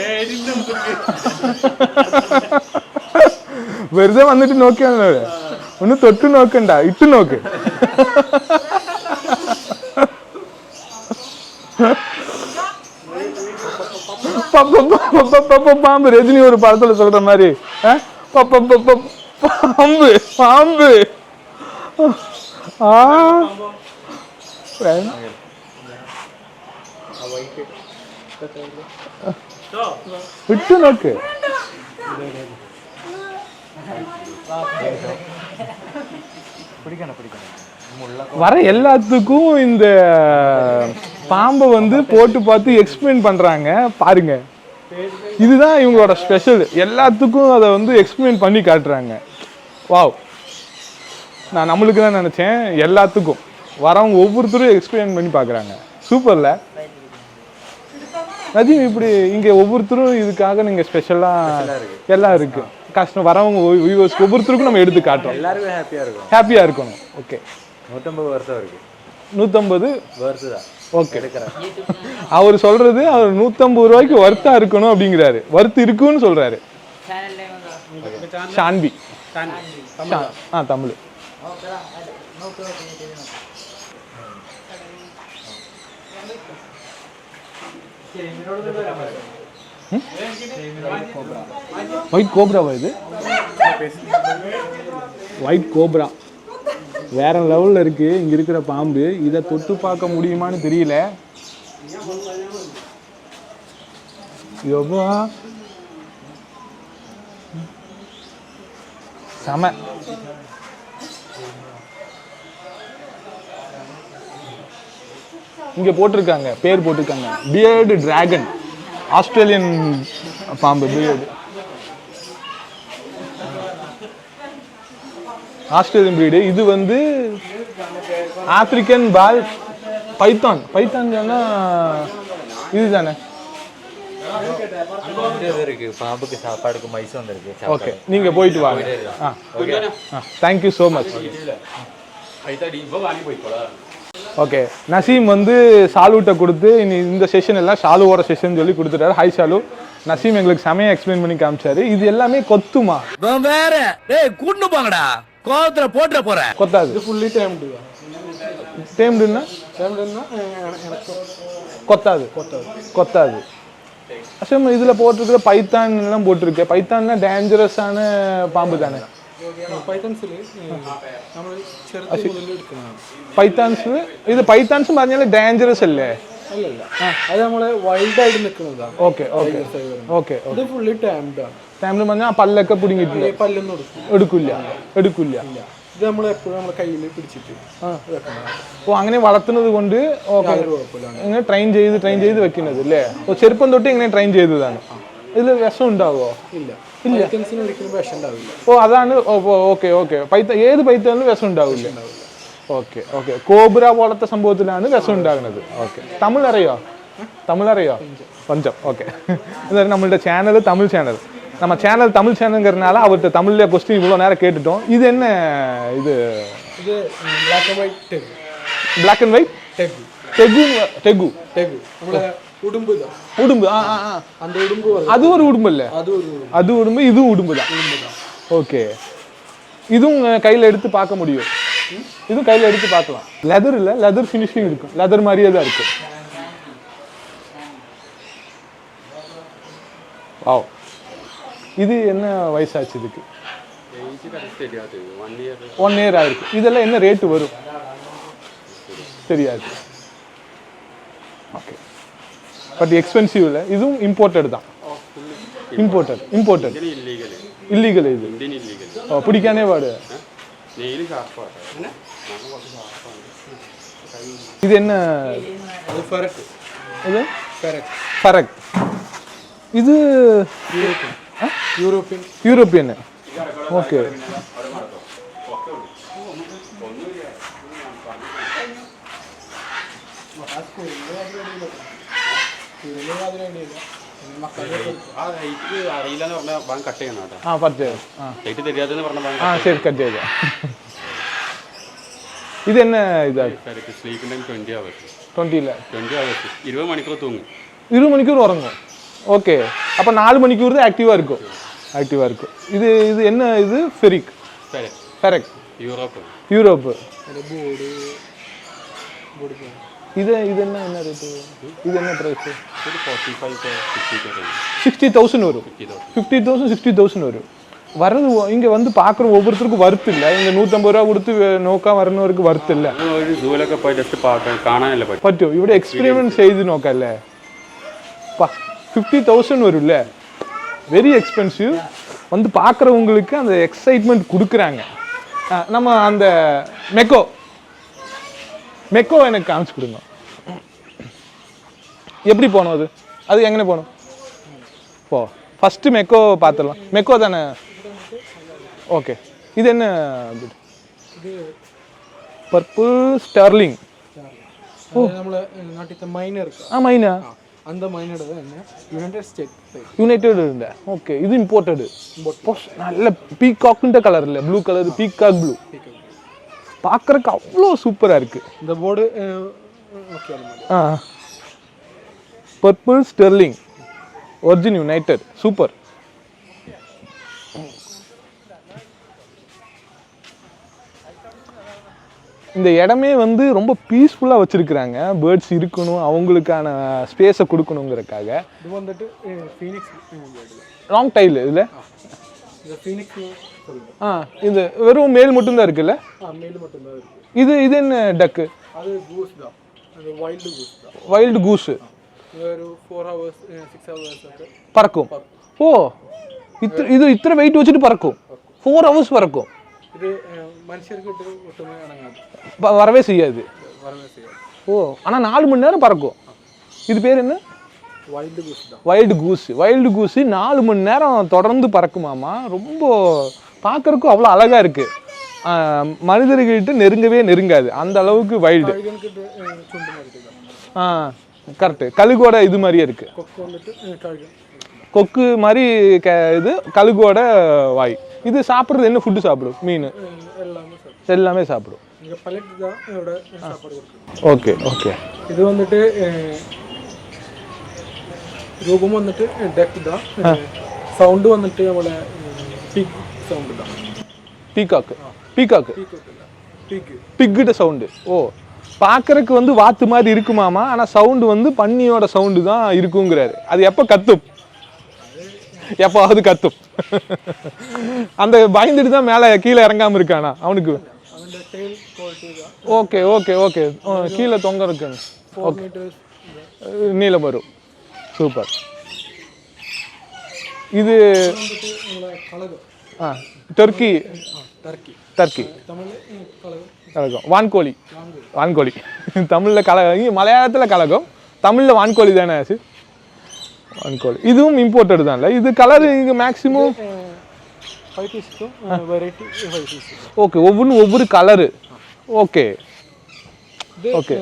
വെറുതെ വന്നിട്ട് നോക്കിയാണല്ലോ. ഒന്ന് തൊട്ട് നോക്കണ്ട, ഇട്ടു നോക്ക്. பாம்பு. ரஜினி ஒரு படத்துல சொல்ற மாதிரி பாம்பு பாம்பு. விட்டு நோக்கு. வர எல்லாத்துக்கும் இந்த பாம்பை வந்து போட்டு பார்த்து எக்ஸ்பிளைன் பண்றாங்க பாருங்க. இதுதான் இவங்களோட ஸ்பெஷல். எல்லாத்துக்கும் அதை வந்து எக்ஸ்பிளைன் பண்ணி காட்டுறாங்க. வாவ். நான் நம்மளுக்கு தான் நினைச்சேன், எல்லாத்துக்கும் வரவங்க ஒவ்வொருத்தரும் எக்ஸ்பிளைன் பண்ணி பார்க்குறாங்க. சூப்பர்ல நதீம். இப்படி இங்கே ஒவ்வொருத்தரும் இதுக்காக நீங்கள் ஸ்பெஷலாக எல்லாம் இருக்கு. கஷ்டம் வரவங்க வியூவர்ஸ்க்கு ஒவ்வொருத்தருக்கும் நம்ம எடுத்து காட்டுறோம். எல்லாருமே ஹாப்பியாக இருக்கும். ஹாப்பியாக இருக்கணும். ஓகே 150 வருஷம் இருக்குது. 150 வருஷம் தான். ஓகே அவர் சொல்றது அவர் 150 ரூபாய்க்கு வர்த்தா இருக்கணும் அப்படிங்கிறாரு. வர்த்து இருக்குன்னு சொல்றாரு. ஷான்வி தமிழ். ஒயிட் கோப்ராவா இது? ஒயிட் கோப்ரா வேற லெவலில் இருக்கு. இங்க இருக்கிற பாம்பு இதை தொட்டு பார்க்க முடியுமான்னு தெரியல. எவ்வளோ செம. இங்க போட்டிருக்காங்க, பேர் போட்டிருக்காங்க, பியர்டு டிராகன், ஆஸ்திரேலியன் பாம்பு. Bearded Australian breed. இது வந்து ஆப்பிரிக்கன் பால் பைத்தான். பைத்தான் இதுதானே? இருக்கு பாம்புக்கு சாப்பாடுக்கு மைஸ் வந்திருக்கு. ஓகே நீங்க போயிட்டு வாங்க. Thank you so much. Okay Naseem வந்து ஷாலுட்ட கொடுத்து இந்த செஷன் எல்லாம் ஷாலுவோட செஷன் சொல்லி கொடுத்துட்டாரு. ஹாய் ஷாலு. நசீம் எங்களுக்கு செமையா எக்ஸ்பிளைன் பண்ணி காமிச்சாரு. இது எல்லாமே கொத்துமா? வேற கூட்டு போங்கடா, கோவத்துல போட்டுற போற. கொத்தாது. இது ஃபுல்லி டைம்டு. டேம்டுன்னா கொத்தாது. கொத்தாது. அசம் இதில் போட்டிருக்கிற பைத்தான் எல்லாம் போட்டிருக்கு. பைத்தான்னா டேஞ்சரஸான பாம்பு தானே? പൈത്തൺസിൽ നമ്മൾ ചെറുത് മുതൽ എടുക്കണം. പൈത്താൻസ് ഇത് പൈത്താൻസ് പറഞ്ഞാൽ ഡേഞ്ചറസ് അല്ലേ? അല്ലല്ല, അത് നമ്മളെ വൈൽഡായിട്ട് നിൽക്കുന്നതാണ്. Okay okay okay. ഇത് ഫുള്ളി ടാംഡാണ്. ടാംഡ് പറഞ്ഞാൽ പല്ലൊക്കെ പിടുങ്ങിയിട്ടില്ല? പല്ലൊന്നും എടുക്കില്ല. എടുക്കില്ല. ഇത് നമ്മൾ എപ്പോഴും നമ്മുടെ കയ്യിൽ പിടിച്ചിട്ട് വെക്കണം. അപ്പോൾ അങ്ങനെ വളർത്തുന്നത് കൊണ്ട് ഇങ്ങനെ ട്രെയിൻ ചെയ്ത് വെക്കുന്നത് അല്ലേ? അപ്പോൾ ചെറുപ്പം തൊട്ട് ഇങ്ങനെ ട്രെയിൻ ചെയ്തതാണ്. ഇതിൽ വിഷം ഉണ്ടാവുമോ? ഇല്ല, പൈത്തൺസിന് ഒരിക്കലും വിഷം ഉണ്ടാവില്ല. ഓ അതാണ്. Okay okay. ഏത് പൈത്താനിലും വിഷം ഉണ്ടാവില്ല. Okay okay. കോബ്ര പോലത്തെ സംഭവത്തിലാണ് വിഷം ഉണ്ടാകുന്നത്. ഓക്കെ. തമിഴ് അറിയോ? പഞ്ചം. ஓகே. இது நம்மளோட சேனல் தமிழ் சேனல். நம்ம சேனல் தமிழ் சேனல்ங்கிறதுனால அவர்கிட்ட தமிழ்ல கொஸ்டின் இவ்வளோ நேரம் கேட்டுட்டோம். இது என்ன? இது black and white tegu. Black and white tegu. Tegu tegu നമ്മളെ ഉടുമ്പ് தான். உடும்பு. அந்த உடும்பு அது ஒரு உடும்பு இல்லை? அது உடும்பு, இதுவும் உடும்பு தான். ஓகே. இதுவும் கையில் எடுத்து பார்க்க முடியும். இதுவும் கையில் எடுத்து பார்க்கலாம். லெதர் இல்லை, லெதர் ஃபினிஷிங் இருக்கும். லெதர் மாதிரியே தான் இருக்கும். வாவ். இது என்ன வயசாச்சு இதுக்கு? 1 இயர் ஆயிருக்கு. இதெல்லாம் என்ன ரேட்டு வரும் தெரியாது. ஓகே. பட் எக்ஸ்பென்சிவ் இல்லை. இதுவும் இம்போர்ட்டட் தான். Imported illegal. இது பிடிக்கானே பாடு. இது என்ன? இது ஃபரக். இது யூரோப்பியன். ஓகே. சரி கட் ചെയ്ത. ഇത് என்ன? ഇത് 20 മണിക്കൂർ തൂങ്ങും. 20 മണിക്കൂർ ഉറങ്ങും. ഓക്കെ. அப்போ 4 മണിക്കൂർ தான் ஆக்டிவாக இருக்கும். இது என்ன? இது ஃபெரிக். யூரோப்பு. இது என்ன ரேட்டு? இது என்ன ப்ரைஸு? 60,000 வரும். 50,000 60,000 வரும். வர்றது இங்கே வந்து பார்க்குற ஒவ்வொருத்தருக்கும் வருத்து இல்லை. இங்கே 150 രൂപ കൊടുത്ത് നോക്കാൻ വരുന്നവർക്ക് വരുത്തില്ല. സൂവിലൊക്കെ പോയി ജസ്റ്റ് കാണാനല്ലേ പറ്റുമോ? ഇവിടെ എക്സ്പെരിമെൻറ്റ് ചെയ്ത് നോക്കാമല്ലേ? 50,000 வரும்ல. Very expensive. வந்து பார்க்குறவங்களுக்கு அந்த எக்ஸைட்மெண்ட் கொடுக்குறாங்க. நம்ம அந்த மெக்கோ எனக்கு காமிச்சு கொடுங்க. எப்படி போகணும்? அது எங்கே போகணும்? ஃபஸ்ட்டு மெக்கோ பார்த்துடலாம். மெக்கோ தானே? ஓகே. இது என்ன? Purple starling. നമ്മളെ നാട്ടിലത്തെ മൈന ഇருக்கு. மைனா. அந்த மைனோட தான் என்ன யுனைடெட் ஸ்டேட் யுனைடெட் இருந்த ஓகே இது இம்போர்ட்டடு நல்ல பீகாக்ன்ற கலர் இல்லை ப்ளூ கலர் பீகாக் ப்ளூ பார்க்குறக்கு அவ்வளோ சூப்பராக இருக்குது இந்த போர்டு ஓகே ஆ purple starling origin united super இந்த இடமே வந்து ரொம்ப பீஸ்ஃபுல்லாக வச்சுருக்குறாங்க பேர்ட்ஸ் இருக்கணும் அவங்களுக்கான ஸ்பேஸை கொடுக்கணுங்கிறக்காக இது வந்துட்டு ஃபீனிக்ஸ் லாங் டைல் இதில் இந்த ஃபீனிக்ஸ் சொல்லுங்க இது வெறும் மேல் மட்டும்தான் இருக்குல்ல மேல் மட்டும்தான் இருக்குது இது என்ன டக்கு அது கூஸ் தான் அது வைல்டு கூஸ் தான் வைல்டு கூஸு ஒரு 4 hours 6 hours ഒക്കെ பறக்கும் ஓ இது இத்தனை வெயிட் வச்சுட்டு பறக்கும் 4 hours பறக்கும் இது மனுஷருக்கு ஒட்டுமே அடங்காது வரவே செய்யாது வரவே செய்யாது ஓ ஆனால் 4 மணி நேரம் பறக்கும் இது பேர் என்ன வைல்டு கூஸ் தான் வைல்டு கூஸு 4 மணி நேரம் தொடர்ந்து பறக்குமாமா ரொம்ப பார்க்குறக்கும் அவ்வளோ அழகாக இருக்குது மனிதர்கிட்ட நெருங்காது அந்த அளவுக்கு வைல்டு டைகன்கிட்ட சுண்டு மாதிரி தான் கரெக்டு கழுகோட இது மாதிரியே இருக்குது கொக்கு வந்துட்டு டைகன் கொக்கு மாதிரி இது கழுகோட வாய் இது சாப்பிட்றது என்ன ஃபுட்டு சாப்பிடும் மீன் எல்லாமே சாப்பிடும் இங்கே பலட் தான் இதோட சாப்பாடு கொடுக்குது ஓகே ஓகே இது வந்துட்டு ரூபம் வந்துட்டு டெக் தான் சவுண்டு வந்துட்டு நம்மள பிக் சவுண்டு தான் பீகாக்கு பிக் பிக்கிட்ட சவுண்டு ஓ பார்க்கறக்கு வந்து வாத்து மாதிரி இருக்குமாமா ஆனால் சவுண்டு வந்து பன்னியோட சவுண்டு தான் இருக்குங்கிறாரு அது எப்போ கத்தும் எப்போவாவது கத்தும் அந்த பயந்துட்டு தான் மேலே கீழே இறங்காமல் இருக்கானா அவனுக்கு ஓகே ஓகே ஓகே கீழே தொங்க இருக்குங்க 4 meters நீளம் வரும் சூப்பர் இது டர்க்கி கலகம் வான்கோழி தமிழில் கலகம் மலையாளத்தில் கலகம் தமிழில் வான்கோழி தானே வான்கோழி இதுவும் இம்போர்ட்டடு தான்ல இது கலர் இங்கே maximum 5 pieces variety 5 pieces okay ஒவ்வொன்றும் ஒவ்வொரு கலரு ஓகே ஓகே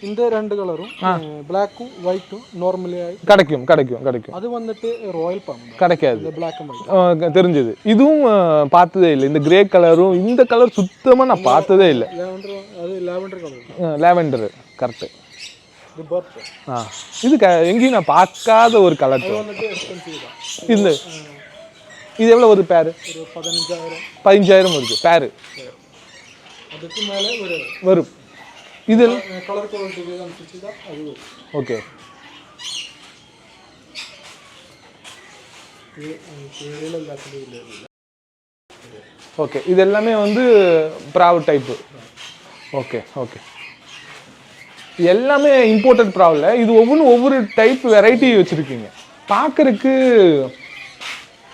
இந்த ரெண்டு கலரும் பிளாக்கும் ஒயிட்டும் நார்மலி கிடைக்கும் அது வந்துட்டு ராயல் பாம் கிடைக்காது இந்த பிளாக் அண்ட் ஒயிட் தெரிஞ்சது இதுவும் பார்த்ததே இல்லை இந்த கிரே கலரும் இந்த கலர் சுத்தமாக நான் பார்த்ததே இல்லை லாவெண்டர் அது லாவெண்டர் கலர் லாவெண்டர் கரெக்டு இது பர்த் இது எங்கேயும் நான் பார்க்காத ஒரு கலர் வந்துட்டு எக்ஸ்பென்சிவ் தான் இந்த இது எவ்வளோ ஒரு பேரு ஒரு 15,000 வருது பேரு அதுக்கு மேலே வரும் இது கலர் குவாலிட்டி அனுப்பிச்சு தான் அது ஓகே ஓகே இது எல்லாமே வந்து ப்ராவ் டைப்பு ஓகே ஓகே எல்லாமே இம்போர்ட்டட் ப்ராவில் இது ஒவ்வொரு டைப் வெரைட்டி வச்சுருக்கீங்க பார்க்குறக்கு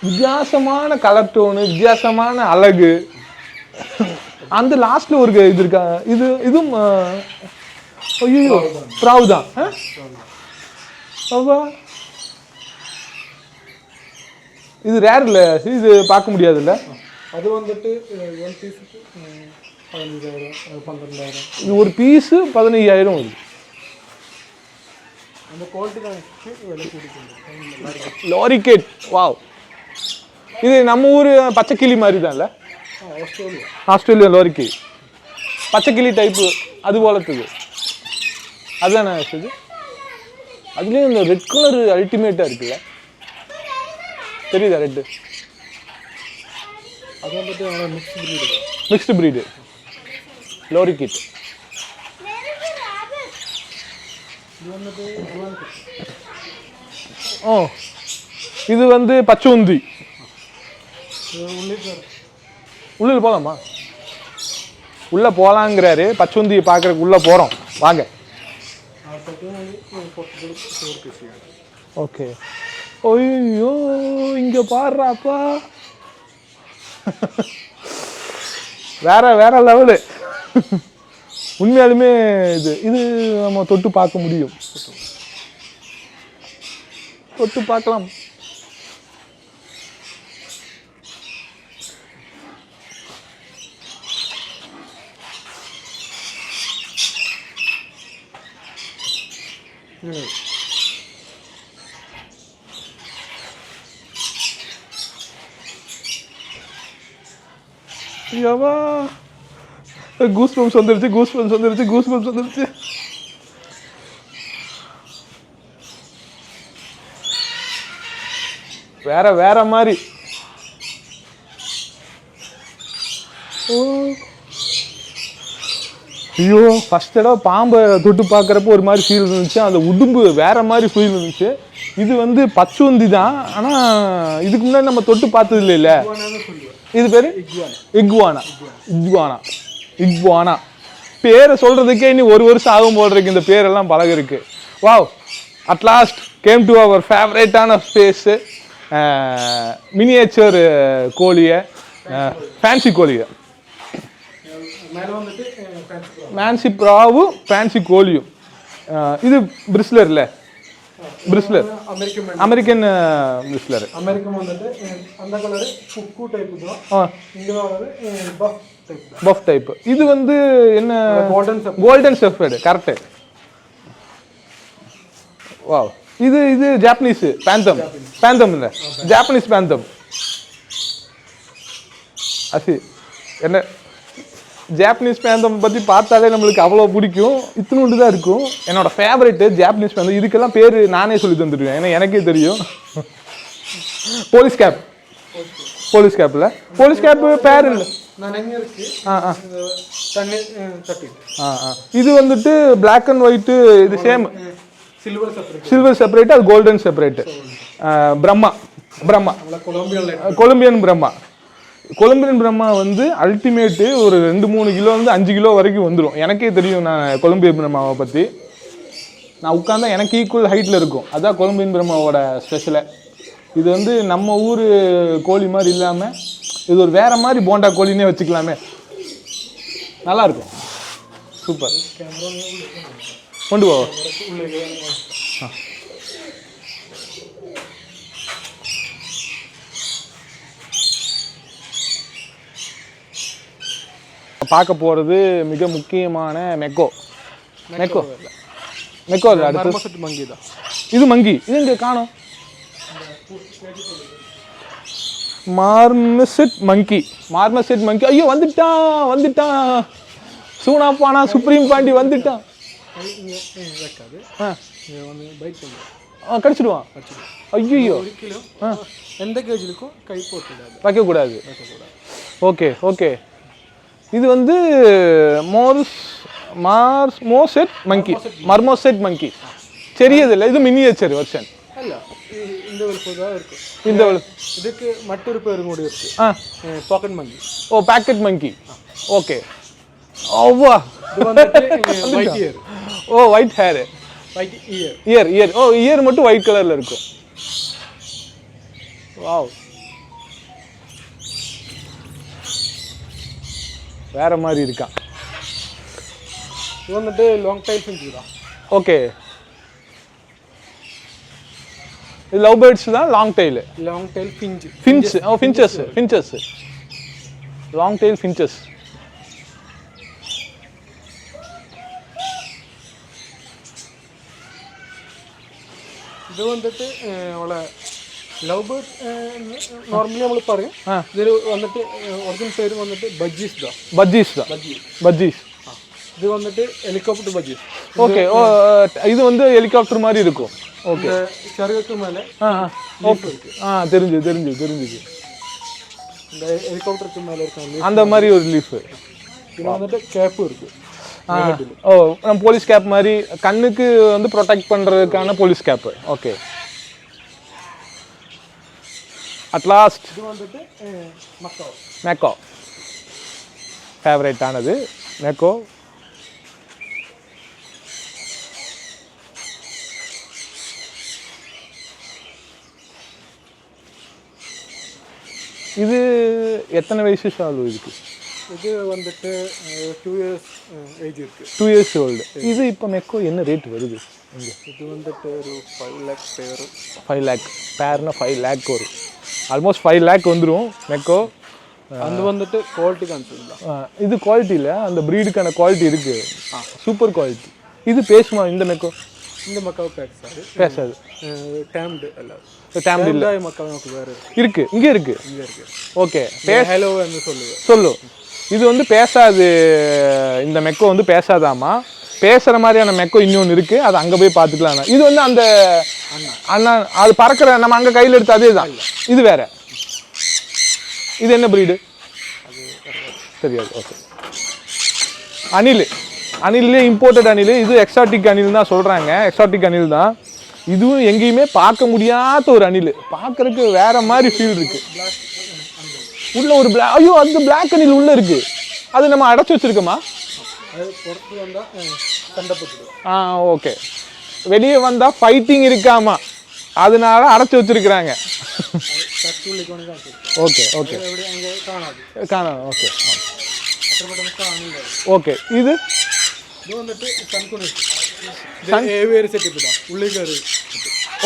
வித்தியாசமான கலர் டோனு வித்தியாசமான அழகு அந்த லாஸ்ட்ல ஒரு இது இருக்கா இதுவும் ஐயோ ப்ராவ் தான் இது ரேர் இல்லை இது பார்க்க முடியாதுல்ல அது வந்துட்டு 1 பீஸுக்கு 15,000 12,000 இது ஒரு பீஸு 15,000 வருது அந்த குவாலிட்டி தான் விலை கூடிட்டு லாரிகேட் வாவ் இது நம்ம ஊர் பச்சைக்கிளி மாதிரி தான்ல ஆஸ்திரேலியா லாரிக்கி பச்சைக்கிளி டைப்பு அது போலத்துது அதுதானே இது அதுலேயும் இந்த ரெட் கலர் அல்டிமேட்டாக இருக்குல்ல தெரியுதா ரெட்டு அது வந்துட்டு மிக்ஸ்டு ப்ரீடு லாரிக்கிட் ஓ இது வந்து பச்சை உள்ள போகலாமா உள்ளே போகலாங்கிறாரு பச்சோந்தியை பார்க்குறதுக்கு உள்ளே போகிறோம் வாங்க ஓகே ஐயோ இங்கே பாடுறாப்பா வேற லெவலு உண்மையாலுமே இது நம்ம தொட்டு பார்க்க முடியும் தொட்டு பார்க்கலாம் ஐயாவா கூஸ் பம்ப்ஸ் வந்துருச்சு. வேற மாதிரி. ஐயோ ஃபர்ஸ்ட் தடவை பாம்பை தொட்டு பார்க்குறப்போ ஒரு மாதிரி ஃபீல் இருந்துச்சு. அந்த உடும்பு வேற மாதிரி ஃபீல் இருந்துச்சு. இது வந்து பச்சுந்தி தான், ஆனால் இதுக்கு முன்னாடி நம்ம தொட்டு பார்த்தது இல்லை. இது பேர் இக்வானா. பேரை சொல்றதுக்கே இனி ஒரு வருஷம் ஆகும் போல் இருக்கு. இந்த பேரெல்லாம் பழகிருக்கு. Wow, at last came to our ஃபேவரேட்டான ஸ்பேஸு, மினியேச்சர் கோழியை, ஃபேன்சி கோழியை. மேன்சி ப்ராவும் ஃபேன்சி கோழியும். இது பிரிஸ்லர்ல, அமெரிக்கன் பிரிஸ்லர். அமெரிக்கன் வந்துட்டு அந்த கலர் குக்கு டைப் தான், இந்த கலர் பஃப் டைப். இது வந்து என்ன, கோல்டன் ஷெஃபர்ட். கரெக்ட். வாவ், இது ஜாப்பனீஸ் பேந்தம் இல்லை, ஜாப்பனீஸ் பேந்தம். அசி என்ன, ஜாப்பனீஸ் பேந்தம் பற்றி பார்த்தாலே நம்மளுக்கு அவ்வளோ பிடிக்கும். இத்தினோண்டு தான் இருக்கும். என்னோட ஃபேவரெட்டு ஜாப்பனீஸ் பேந்தம். இதுக்கெல்லாம் பேர் நானே சொல்லி தந்துடுவேன், ஏன்னா எனக்கே தெரியும். போலீஸ் கேப்பில் போலீஸ் கேப்பு பேர் இல்லை. இது வந்துட்டு பிளாக் அண்ட் ஒயிட்டு. இது சேம், சில்வர் செப்பரேட், அது golden Sebright. Brahma Columbian Brahma வந்து அல்டிமேட்டு. ஒரு 2-3 கிலோ வந்து 5 கிலோ வரைக்கும் வந்துடும். எனக்கே தெரியும் நான் கொலம்பியன் பிரம்மாவை பற்றி. நான் உட்காந்தா எனக்கு ஈக்குவல் ஹைட்டில் இருக்கும். அதான் கொலம்பியன் பிரம்மாவோட ஸ்பெஷலை. இது வந்து நம்ம ஊர் கோழி மாதிரி இல்லாமல் இது ஒரு வேற மாதிரி போண்டா கோழினே வச்சுக்கலாமே. நல்லா இருக்கும். சூப்பர். கொண்டு போ. பார்க்க போகிறது மிக முக்கியமான மெக்கோ. அடுத்து மங்கி தான். இது மங்கி. இது இங்கே காணோம். மார்மசெட் மங்கி. ஐயோ வந்துட்டான். சூனாப்பானா சுப்ரீம் பாண்டி வந்துட்டான். கடிச்சிடுவான். ஐயோ, எந்த கேஜிலுக்கும் கை போட்டு வைக்கக்கூடாது. ஓகே. இது வந்து மர்மோசெட் மங்கி. சரியதில்லை, இது மினியேச்சர் வெர்ஷன். இந்த தான் இருக்கு. இதுக்கு மற்றொரு பேரும் கூட இருக்கு, pocket monkey. Pocket monkey. Okay. ஓவா, இது வந்துட்டு white ear. White hair, white ear. Ear மட்டும் ஒயிட் கலர்ல இருக்கும். வாவ், வேற மாதிரி இருக்கான். இது வந்துட்டு லாங் டைல் ஃபின்ச் தான். ஓகே, இது லவ் பேர்ட்ஸ் தான். Long tail finches. Long tail finches. இது வந்துட்டு லவ் பேர்ட் நார்மலி നമ്മൾ പറയും. ഇതിൽ വന്നിട്ട് ഒറിജിനൽ പേര് വന്നിട്ട് பஜ்ஜீஸ். இது வந்துட்டு ஹெலிகாப்டர் பஜ்ஜீஸ். ஓகே. இது வந்து ஹெலிகாப்டர் மாதிரி இருக்கும். ஓகே, சருகுக்கு மேலே தெரிஞ்சு இந்த ஹெலிகாப்டருக்கு மேலே இருக்க அந்த மாதிரி ஒரு லீஃப். இது வந்துட்டு கேப்பும் இருக்கு. நம்ம போலீஸ் கேப் மாதிரி கண்ணுக்கு வந்து ப்ரொடெக்ட் பண்ணுறதுக்கான police cap. Okay. At last இது வந்துட்டு மெக்கோ. ஃபேவரேட்டானது மெக்கோ. இது எத்தனை வயசு சால்வ் இதுக்கு? இது வந்துட்டு 2 years ஏஜ் இருக்கு. 2 years ஓல்டு. இது இப்போ மெக்கோ என்ன ரேட் வருது இங்கே? இது வந்துட்டு ஒரு 5 lakh பேர். 5 lakh பேர்னா 5 lakh வரும். ஆல்மோஸ்ட் 5 lakh வந்துடும் மெக்கோ. அது வந்துட்டு குவாலிட்டி கான்செப்ட். இது குவாலிட்டி இல்லை, அந்த ப்ரீடுக்கான குவாலிட்டி இருக்கு. Super quality. இது பேசுமா இந்த மெக்கோ? இந்த மக்கா பேசாது. டேம்டு அல்ல, டேம்டு இல்லை. மக்கா நமக்கு வேற இருக்கு. இங்கே இருக்கு. ஓகே, ஹலோ என்று சொல்லு. இது வந்து பேசாது, இந்த மெக்கோ வந்து பேசாதாமா. பேசுகிற மாதிரியான மெக்கோ இன்னொன்று இருக்குது, அது அங்கே போய் பார்த்துக்கலாம். இது வந்து அந்த அண்ணா அது பறக்கிற நம்ம அங்கே கையில் எடுத்து அதே தான். இது வேற. இது என்ன ப்ரீடு தெரியாது. ஓகே, அணில், அணிலே இம்போர்ட்டட் அணில். இது எக்ஸாட்டிக் அணில் தான் சொல்கிறாங்க, எக்ஸாட்டிக் அணில் தான். இதுவும் எங்கேயுமே பார்க்க முடியாத ஒரு அணில், பார்க்கறதுக்கு வேற மாதிரி ஃபீல் இருக்குது. உள்ள ஒரு ஐயோ அந்த பிளாக் அணில் உள்ளே இருக்குது, அது நம்ம அடைச்சி வச்சுருக்கோமா? ஓகே, வெளியே வந்தால் ஃபைட்டிங் இருக்காமா, அதனால அடைச்சி வச்சிருக்கிறாங்க. ஓகே ஓகே காணாது. ஓகே ஓகே, இது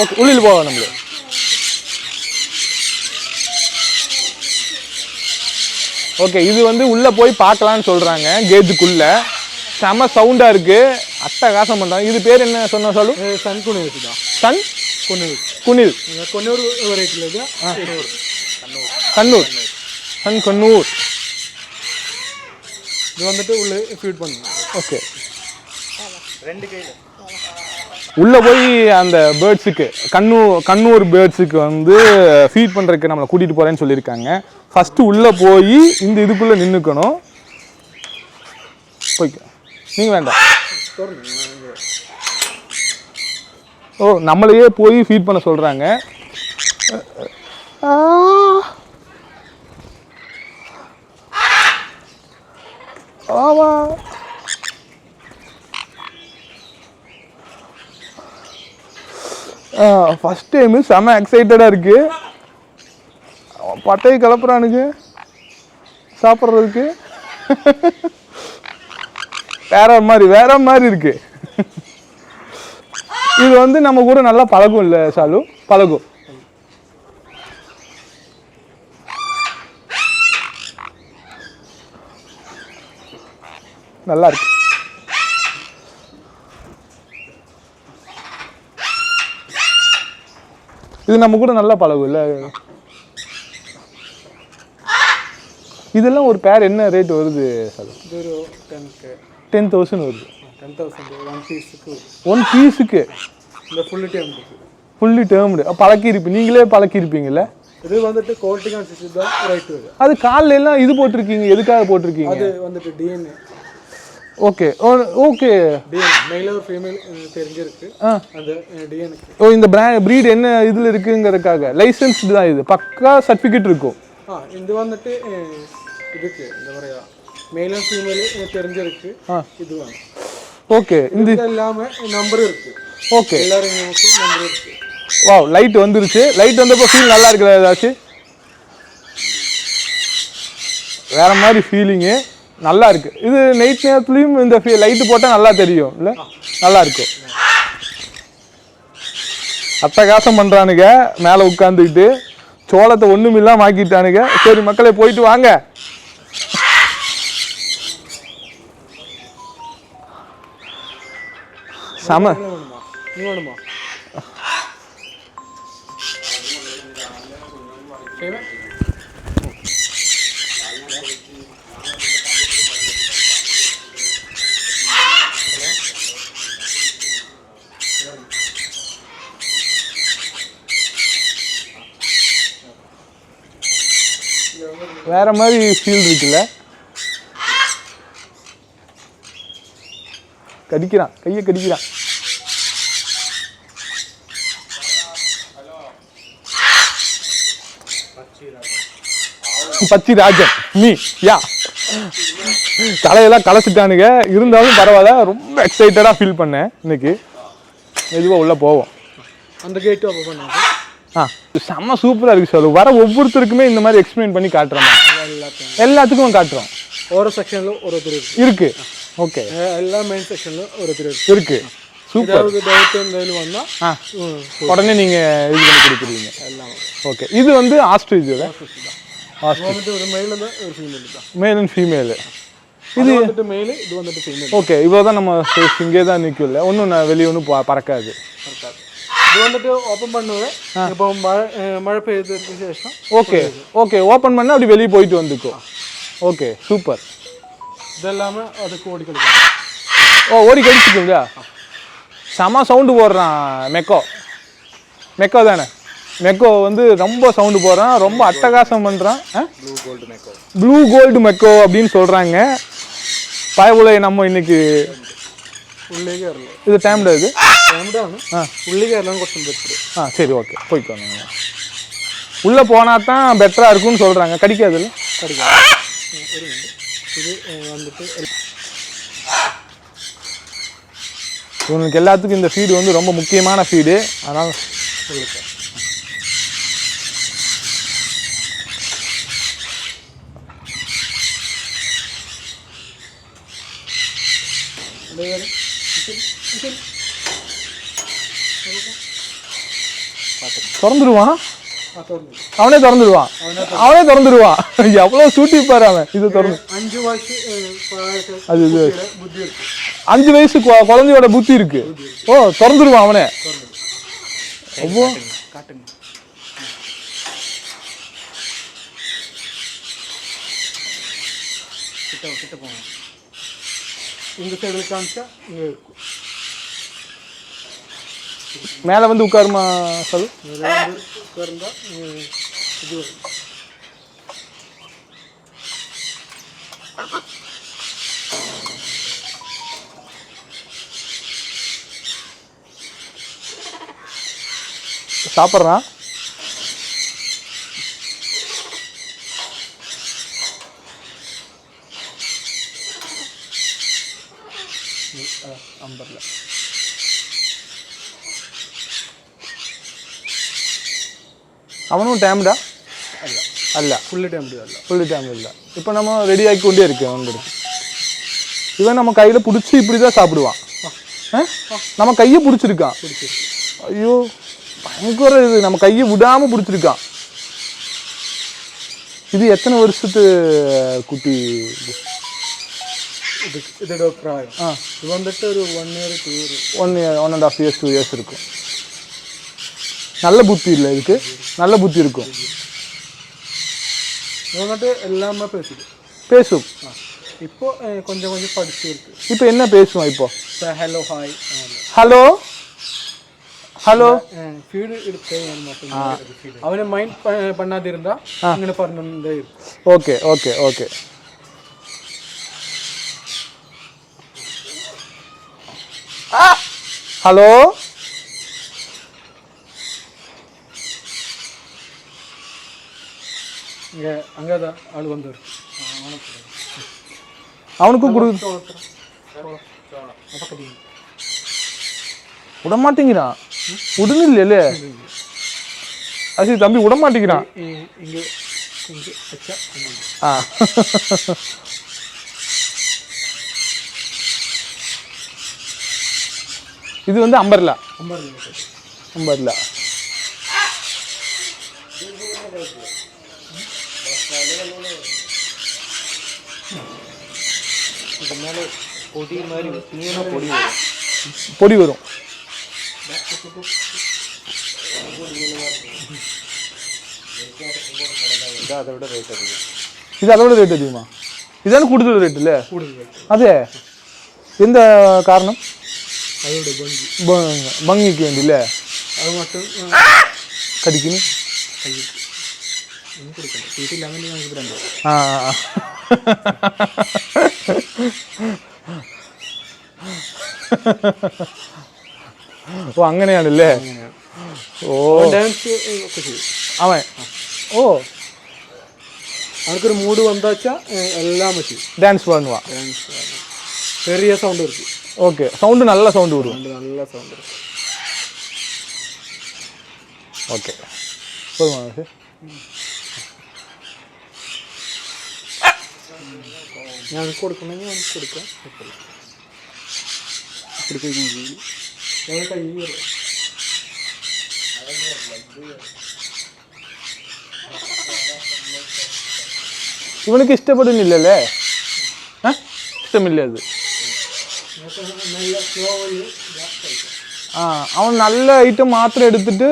ஓகே உள்ளில் போவோம் நம்மளு. ஓகே, இது வந்து உள்ளே போய் பார்க்கலான்னு சொல்கிறாங்க. கேட்டுக்குள்ளே செம சவுண்டாக இருக்குது, அட்டகாசம் பண்ணுறாங்க. இது பேர் என்ன சொன்ன சொல்லு? சன் குனில் தான். சன் குனில். குனில் கொன்னூர் வெரைட்டியில் இது கண்ணூர். சன் கண்ணூர். இது வந்துட்டு உள்ளே ஃபீட் பண்ணுங்க. ஓகே, உள்ளே போய் அந்த பேர்ட்ஸுக்கு கண்ணூர் பேர்ட்ஸுக்கு வந்து ஃபீட் பண்ணுறதுக்கு நம்மளை கூட்டிகிட்டு போகிறேன்னு சொல்லியிருக்காங்க. ஃபஸ்ட்டு உள்ளே போய் இந்த இதுக்குள்ளே நின்றுக்கணும். போய்க்க, நீங்கள் வேண்டாம். ஓ, நம்மளையே போய் ஃபீட் பண்ண சொல்கிறாங்க. ஆவா, ஃபஸ்ட் டைமு செம எக்ஸைட்டடாக இருக்குது. பட்டையை கிளப்புறானுங்க சாப்பிட்றதுக்கு. வேற மாதிரி இருக்கு. இது வந்து நம்ம கூட நல்லா பழகும் இல்லை சாலு? பழகும். நல்லா இருக்கு. இது நம்ம கூட நல்லா பழகும் இல்லை? இதெல்லாம் ஒரு பேர் என்ன ரேட் வருது சார்? இது ஒரு 10,000 வருது. 10,000 ஒன் பீஸுக்கு. இந்த ஃபுல்லி டேர்ம் இருக்குது. ஃபுல்லி டேர்ம்டு பழக்கிருப்பீங்க, நீங்களே பழக்கிருப்பீங்கல்ல? இது வந்துட்டு குவாலிட்டி கான்சிஸ்ட் தான் ரைட் வருது. அது காலில் எல்லாம் இது போட்டிருக்கீங்க, எதுக்காக போட்டிருக்கீங்க? அது வந்துட்டு டிஎன்ஏ. ஓகே ஓகே, டிஎன்ஏ மேல் ஒரு ஃபீமேல் தெரிஞ்சிருக்கு. அந்த டிஎன்ஏ. ஓ, இந்த ப்ரீட் என்ன இதில் இருக்குங்கிறதுக்காக லைசன்ஸ்டு தான். இது பக்கா சர்டிஃபிகேட் இருக்கும். இது வந்துட்டு இதுக்கு இந்த மாதிரியா மேல் அண்ட் ஃபீமேல் தெரிஞ்சிருக்கு. இதுவாங்க. ஓகே, இந்த எல்லாமே நம்பர் இருக்கு. ஓகே, எல்லாரும் நம்பர் இருக்கு. வாவ், லைட் வந்துருச்சு. லைட் வந்தப்போ ஃபீல் நல்லா இருக்குல்ல? ஏதாச்சும் வேற மாதிரி ஃபீலிங்கு நல்லா இருக்கு. இது நைட் நேரத்துலையும் இந்த லைட்டு போட்டால் நல்லா தெரியும் இல்லை? நல்லா இருக்கும். அட்டகாசம் பண்ணுறானுங்க மேலே உட்காந்துக்கிட்டு. சோளத்தை ஒன்றும் இல்லாமல் ஆக்கிட்டானுங்க. சரி மக்களே, போயிட்டு வாங்க. சம வேணுமா? வேற மாதிரி ஃபீல் இருக்குல்ல? கடிக்கிறான், கையை கடிக்கிறான். பச்சி ராஜன் மீ யா, தலையெல்லாம் கலைச்சிட்டானுங்க. இருந்தாலும் பரவாயில்ல, ரொம்ப எக்ஸைட்டடாக ஃபீல் பண்ணேன் இன்னைக்கு. மெதுவாக உள்ளே போவோம். அந்த கேட்டு ஓப்பன் பண்ணுங்க. செம்ம சூப்பராக இருக்குது சார். வர ஒவ்வொருத்தருக்குமே இந்த மாதிரி எக்ஸ்பிளைன் பண்ணி காட்டுறோம். எல்லாத்துக்கும் காட்டுறோம். ஒரு செக்ஷனில் ஒருத்தர் இருக்கு. ஓகே, எல்லா மெயின் செக்ஷன்லையும் ஒருத்தர் இருக்கு. சூப்பர். டவுட் இருந்தாலும் வந்தால் உடனே நீங்கள் இது பண்ணி கொடுக்குறீங்க எல்லாம். ஓகே, இது வந்து ஆஸ்ட்ரிச்சோட வந்துட்டு ஒரு மேல் தான் ஒரு ஃபீமேல் தான். Male and female. இது வந்துட்டு மேல், இது வந்துட்டு ஃபீமேல். ஓகே, இவ்வளோ தான் நம்ம இங்கே தான் நிற்கல. ஒன்றும் வெளியே ஒன்றும் பறக்காது. இது வந்துட்டு ஓப்பன் பண்ணுவேன். இப்போ மழை பெய்ததுக்கு சேஷம் ஓகே ஓகே, ஓப்பன் பண்ணால் அப்படி வெளியே போயிட்டு வந்துக்கும். Okay, super. இதெல்லாமே அதுக்கு ஓடி கொடுக்கும். ஓ ஓடி கடிச்சிக்குங்களா? செம சவுண்டு போடுறான் மெக்கோ தானே? மெக்கோ வந்து ரொம்ப சவுண்டு போடுறான், ரொம்ப அட்டகாசம் பண்ணுறான். ப்ளூ கோல்டு மெக்கோ அப்படின்னு சொல்கிறாங்க. பயபுலை நம்ம இன்னைக்கு உள்ளே கயறல. இது டைம்டா இது? டைம்டாണ്. உள்ளே கயறலாம் கொஞ்சம் பெட்டர். சரி ஓகே போய்க்கோங்க. உள்ளே போனால் தான் பெட்டராக இருக்குன்னு சொல்கிறாங்க. கடிக்காதுல்ல? கடிக்காது. ஒரு மினிட். இது வந்துட்டு இவங்களுக்கு எல்லாத்துக்கும் இந்த ஃபீடு வந்து ரொம்ப முக்கியமான ஃபீடு. அதனால் சொல்லுங்க. திறந்துடுவான். அவனே திறந்துடுவான். எவ்வளோ சூட்டி பாரு அவன். இது திறந்து 5 வயசு அது இது புத்தி இருக்கு. 5 வயசு குழந்தையோட புத்தி இருக்கு. ஓ திறந்துடுவான் அவனே. அவ்வளோ காட்டுங்க. கிட்ட போங்க. இந்த சைடில் காமிச்சா இங்கே இருக்கும். மேலே வந்து உட்காருமா சொல்லு. மேலே வந்து உட்கார்ந்தா இது வரும். சாப்பிட்றான். அம்பர்ல அவனும் டேம்டா அல்ல? ஃபுல்லு டைம்டு அல்ல. ஃபுல்லு டைம் இல்லை. இப்போ நம்ம ரெடி ஆகி கொண்டே இருக்கேன் அவனுக்கு. இவன் நம்ம கையில் பிடிச்சி இப்படி தான் சாப்பிடுவான். நம்ம கையை பிடிச்சிருக்கான். ஐயோ பயங்கர இது. நம்ம கையை விடாமல் பிடிச்சிருக்கான். இது எத்தனை வருஷத்து குட்டி? இதோட பிராயம் இது வந்துட்டு ஒரு 1 year 2 year 1.5 years 2 years இருக்கும். நல்ல புத்தி இல்லை இதுக்கு? நல்ல புத்தி இருக்கும். இது வந்துட்டு எல்லாமே பேசும். இப்போ கொஞ்சம் கொஞ்சம் படிச்சு இருக்கு. இப்போ என்ன பேசுவான்? இப்போ ஹலோ ஹாய் ஹலோ ஃபீடு எடுத்து அவனை மைண்ட் பண்ணாதிருந்தா இங்கே பண்ணே இருக்கும். Okay okay okay. ஹலோ இங்கே அங்கே தான் ஆள் வந்துரு. அவனுக்கும் கொடு. விட மாட்டேங்கிறான். உடனே இல்லையே அசி தம்பி விட மாட்டேங்கிறான். இங்கே கொஞ்சம் வச்சா இது வந்து அம்பர்லா. இது மேலே பொடி மாதிரி பொடி வரும். இது அதை விட ரேட் அதிகம். இது அதை விட ரேட் அதிகமா? இதான கூடுதல் ரேட் இல்லை? அதே எந்த காரணம்? பங்கிக்கு வேண்டியில்ல அது மட்டும் கடிக்கணும். ഓ അങ്ങനെയാണല്ലേ. ഓ അവൻ ഓ அவனுக்கு ஒரு மூடு வந்தாச்சா எல்லாம் வச்சு டான்ஸ் பண்ணுவான். பெரிய சவுண்ட் இருக்கு. ஓகே சவுண்டு நல்ல சவுண்டு வரும். நல்ல சவுண்ட் இருக்கு. ஓகே போதுமா சார்? ഞാൻ കൊടുക്കണമെങ്കിൽ നമുക്ക് കൊടുക്കാം. ഇവനക്ക് ഇഷ്ടപ്പെടുന്നില്ലല്ലേ? ഇഷ്ടമില്ല അത്. അവൻ നല്ല ഐറ്റം മാത്രം എടുത്തിട്ട്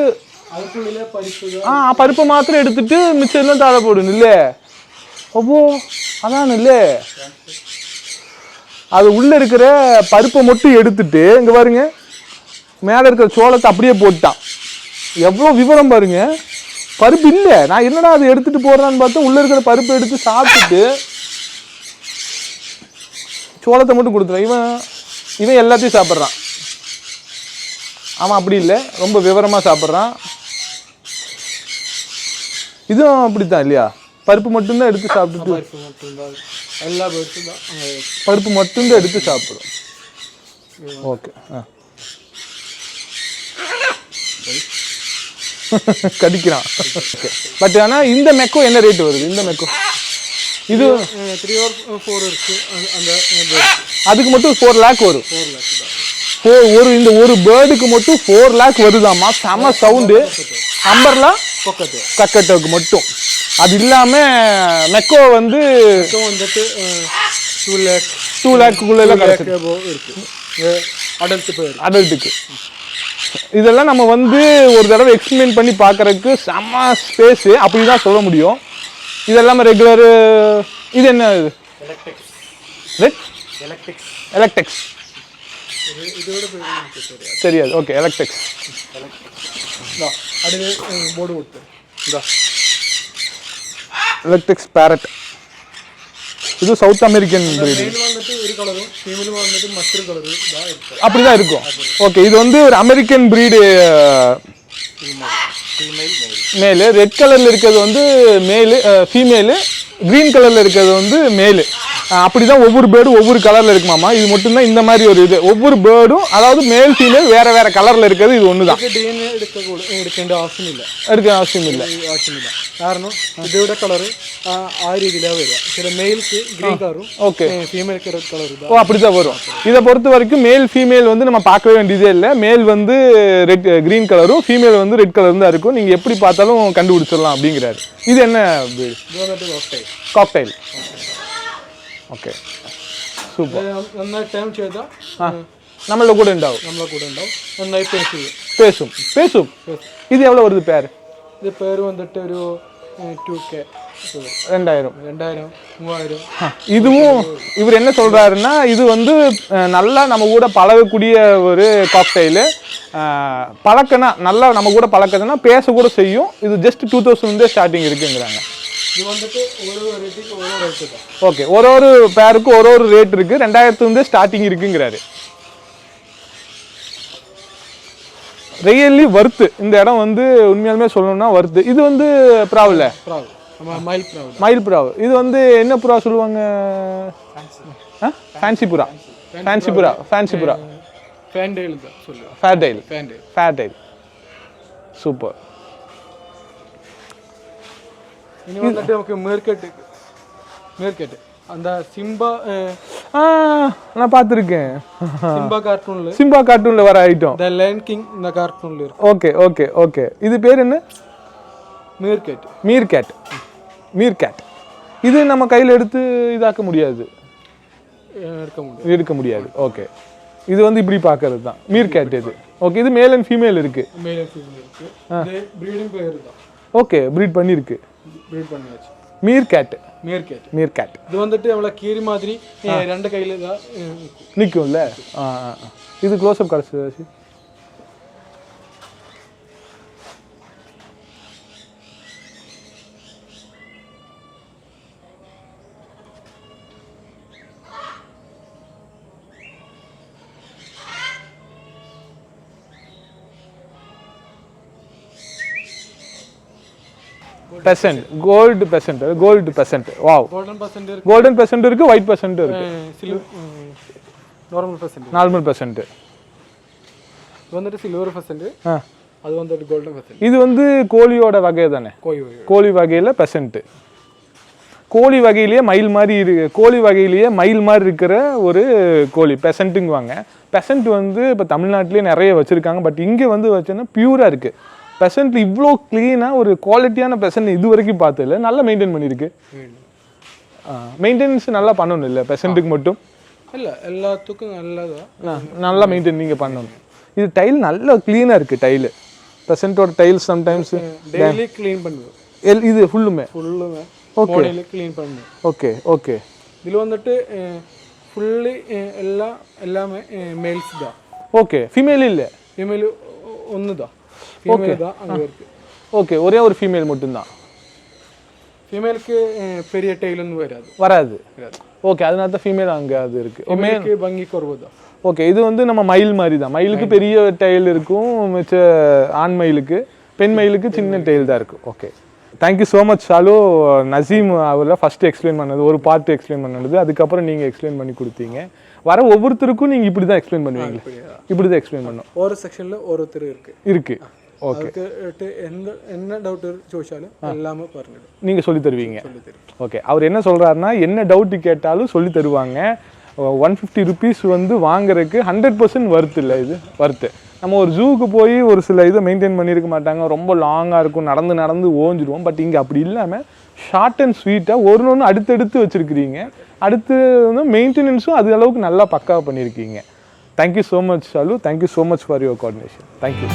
ആ പരിപ്പ് മാത്രം എടുത്തിട്ട് മിച്ചെല്ലാം താഴെ പോടുന്നില്ലേ? അപ്പോ അതാണല്ലേ அது உள்ளே இருக்கிற பருப்பை மட்டும் எடுத்துட்டு இங்கே பாருங்க மேலே இருக்கிற சோளத்தை அப்படியே போட்டான். எவ்வளோ விவரம் பாருங்க. பருப்பு இல்லை, நான் என்னடா அதை எடுத்துட்டு போடுறான்னு பார்த்தா உள்ளே இருக்கிற பருப்பை எடுத்து சாப்பிட்டுட்டு சோளத்தை மட்டும் கொடுத்துறான். இவன் எல்லாத்தையும் சாப்பிட்றான். அவன் அப்படி இல்லை, ரொம்ப விவரமாக சாப்பிட்றான். இதுவும் அப்படித்தான் இல்லையா? பருப்பு மட்டும்தான் எடுத்து சாப்பிட்டுட்டு எல்லா பேர்ஸும் தான் பருப்பு மட்டும்தான் எடுத்து சாப்பிடும். ஓகே. கடிக்கிறான். பட் ஆனால் இந்த மெக்கோ என்ன ரேட் வருது? இந்த மெக்கோ இது 3 or 4 இருக்கு. அந்த அதுக்கு மட்டும் 4 lakh வரும். 4 lakh தான். இந்த ஒரு பேர்டுக்கு மட்டும் 4 lakh வருதாமா? செம சவுண்டு. அம்பர்லா கக்கட்டோக்கு மட்டும். அது இல்லாமல் மெக்கோ வந்து வந்துட்டு 2 lakh 2 lakh கிடைச்சிருக்கு இருக்கு அடல்ட்டுக்கு. இதெல்லாம் நம்ம வந்து ஒரு தடவை எக்ஸ்பிளைன் பண்ணி பார்க்கறதுக்கு செம்ம ஸ்பேஸு, அப்படி தான் சொல்ல முடியும். இதெல்லாம் ரெகுலரு. இது என்ன? இது எலக்ட்ரிக்ஸ் தெரியாது. Okay, electrics. போர்டு கொடுத்து எலக்ட்ரிக்ஸ் பேரட். இது சவுத் அமெரிக்கன் பிரீடு. வந்துட்டு ஒரு கலரும் ஃபீமேல் வந்துட்டு மஸ்டர்ட் கலர் தான் இருக்கு. அப்படிதான் இருக்கும். ஓகே, இது வந்து ஒரு அமெரிக்கன் பிரீடு மேலு. ரெட் கலர்ல இருக்கிறது வந்து மேலு, ஃபீமேலு. கிரீன் கலர்ல இருக்கிறது வந்து மேலு. அப்படிதான் ஒவ்வொரு பேர்டும் ஒவ்வொரு கலர்ல இருக்குமாமா. இது மட்டும்தான் இந்த மாதிரி ஒரு இது. ஒவ்வொரு பேர்டும் அதாவது மேல் ஃபீமேல் வேற வேற கலர்ல இருக்கிறது இது ஒன்று தான். DNA എടുക്കേണ്ട ആവശ്യമില്ല. எடுக்க அவசியம் இல்லை. കാരണം ഇതിയുടെ കളറ് ആ രീതിയിലാണ് വരിക. ചില മെയിൽക്ക് ഗ്രീൻ കളറും ஓகே, ஃபீமேலுக்கு ரெட் கலர் தான். ஓ அப்படிதான் வரும். இதை பொறுத்த வரைக்கும் மேல் ஃபீமேல் வந்து நம்ம பார்க்கவே வேண்டியதே இல்லை. மேல் வந்து ரெட் கிரீன் கலரும் ஃபீமேல் வந்து ரெட் கலர் தான் இருக்கும். நீங்கள் எப்படி பார்த்தாலும் கண்டுபிடிச்சிடலாம் அப்படிங்கிறாரு. இது என்ன? காக்டைல். Okay, super. നന്നായി ടൈം ചെയ്താൽ നമ്മളെ കൂടെ ഉണ്ടാവും. നന്നായി பேசும். இது எவ்வளோ வருது பேர்? ഇത് പേര് വന്നിട്ട് ഒരു 2K 2000 3000. இதுவும் இவர் என்ன சொல்றாருன்னா, இது வந்து நல்லா நம்ம கூட பழகக்கூடிய ஒரு காக்டைலு. பழக்கனா நல்லா நம்ம கூட பழக்கதுன்னா பேச கூட செய்யும். இது ஜஸ்ட் 2000 ஸ்டார்டிங் இருக்குங்கிறாங்க. இது வந்துட்டு ஒரு ரேட்டுக்கு ஒரு ரேட்டு தான். ஓகே, ஒரு பேருக்கு ஒரு ரேட் இருக்கு. 2000 ஸ்டார்டிங் இருக்குங்கிறாரு. Really worth. இந்த இடம் வந்து உண்மையாலுமே சொல்லணும்னா வர்த்து. இது வந்து ப்ராவில் மயில் புறாவு. இது வந்து என்ன புறா சொல்லுவாங்க? ஃபேன்சி புறா. ஃபேர்டைல். சூப்பர். இனி வந்துட்டு நமக்கு மேற்கட்டு அந்த சிம்பா நான் பார்த்துருக்கேன். சிம்பா கார்ட்டூன்ல வர ஐட்டம். தி லயன் கிங் இந்த கார்ட்டூன்ல இருக்கு. ஓகே. இது பேர் என்ன? மீர்கேட். இது நம்ம கையில் எடுத்து இதாக்க முடியாது, எடுக்க முடியாது. ஓகே, இது வந்து இப்படி பார்க்கறது தான் மீர்கேட். இது ஓகே. இது மேல் அண்ட் ஃபீமேல் இருக்கு. இது ப்ரீடிங் பேர் தான். ஓகே, ப்ரீட் பண்ணிருக்கு. பண்ணியாச்சு. மீர்கேட். இது வந்துட்டு நம்மள கீரி மாதிரி ரெண்டு கையில தான் நிக்கும்ல. இது க்ளோஸ் அப் கடைசி. Pheasant, gold pheasant. Wow. Golden pheasant இருக்கு, ஒயிட் பெசன்ட் இருக்கு, நார்மல் பெசன்ட். இது வந்துட்டு சில்வர் பெசன்ட், அது வந்துட்டு கோல்டன் பெசன்ட். இது வந்து கோழியோட வகை தானே? கோழி வகையில பெசன்ட். கோழி வகையிலேயே மயில் மாதிரி இருக்கு. கோழி வகையிலேயே மயில் மாதிரி இருக்கிற ஒரு கோழி பெசன்ட்டுங்குவாங்க. பெசன்ட் வந்து இப்போ தமிழ்நாட்டிலேயே நிறைய வச்சுருக்காங்க. பட் இங்கே வந்து வச்சோன்னா பியூராக இருக்குது. பெசன்ட் இவ்வளோ க்ளீனாக ஒரு குவாலிட்டியான பெசன்ட் இது வரைக்கும் பார்த்ததில்ல. நல்லா மெயின்டைன் பண்ணியிருக்கு. மெயின்டெனன்ஸ் நல்லா பண்ணணும் இல்லை பெசன்ட்டுக்கு மட்டும் இல்லை, எல்லாத்துக்கும் நல்லா மெயின்டைன் நீங்கள் பண்ணணும். இது டைல் நல்லா க்ளீனாக இருக்குது. டைலு பெசன்ட்டோட டைல் சம்டைம்ஸ் டெய்லி க்ளீன் பண்ணுவோம். இது ஃபுல்லுமே ஓகே க்ளீன் பண்ணுவோம். ஓகே. இதில் வந்துட்டு ஃபுல்லி எல்லாமே மேல்ஸ் தான். ஓகே, ஃபீமேல் இல்லை? ஃபீமேல் ஒன்று தான், ஃபீமேல் தான் அங்கே இருக்குது. ஓகே, ஒரே ஒரு ஃபீமேல் மட்டும்தான். ஃபீமேலுக்கு பெரிய டெய்லொന്നും வராது. ஓகே, அதனால தான் ஃபீமேல் அங்கே அது இருக்குது. ஃபீமேலுக்கு பங்கி குறவு தான். ஓகே, இது வந்து நம்ம மயில் மாதிரி தான். மயிலுக்கு பெரிய டெயில் இருக்கும், மிச்ச ஆண் மயிலுக்கு, பெண் மயிலுக்கு சின்ன டெயில் தான் இருக்கும். Okay, thank you so much Shalu. Naseem அவரில் ஃபஸ்ட்டு எக்ஸ்பிளைன் பண்ணது, ஒரு பார்ட்டு எக்ஸ்பிளைன் பண்ணது, அதுக்கப்புறம் நீங்கள் எக்ஸ்பிளைன் பண்ணி கொடுத்தீங்க. வர ஒவ்வொருத்தருக்கும் நீங்கள் இப்படி தான் எக்ஸ்பிளைன் பண்ணுவீங்க? இப்படி தான் எக்ஸ்பிளைன் பண்ணோம். ஒரு செக்ஷனில் ஒருத்தர் இருக்குது. ஓகே, என்ன டவுட் ചോദിച്ചാലും எல்லாமே പറഞ്ഞിடும், நீங்கள் சொல்லி தருவீங்க. ஓகே, அவர் என்ன சொல்கிறாருன்னா, என்ன டவுட்டு கேட்டாலும் சொல்லி தருவாங்க. 150 ருபீஸ் வந்து வாங்குறதுக்கு 100% வர்த்து இல்லை. இது வர்த்து. நம்ம ஒரு ஜூவுக்கு போய் ஒரு சில இதை மெயின்டைன் பண்ணியிருக்க மாட்டாங்க, ரொம்ப லாங்காக இருக்கும், நடந்து ஓஞ்சிடுவோம். பட் இங்கே அப்படி இல்லாமல் ஷார்ட் அண்ட் ஸ்வீட்டாக ஒன்று அடுத்தடுத்து வச்சுருக்கிறீங்க. அடுத்து வந்து மெயின்டெனன்ஸும் அது அளவுக்கு நல்லா பக்காவாக பண்ணியிருக்கீங்க. Thank you so much Shalu. Thank you so much for your coordination. Thank you.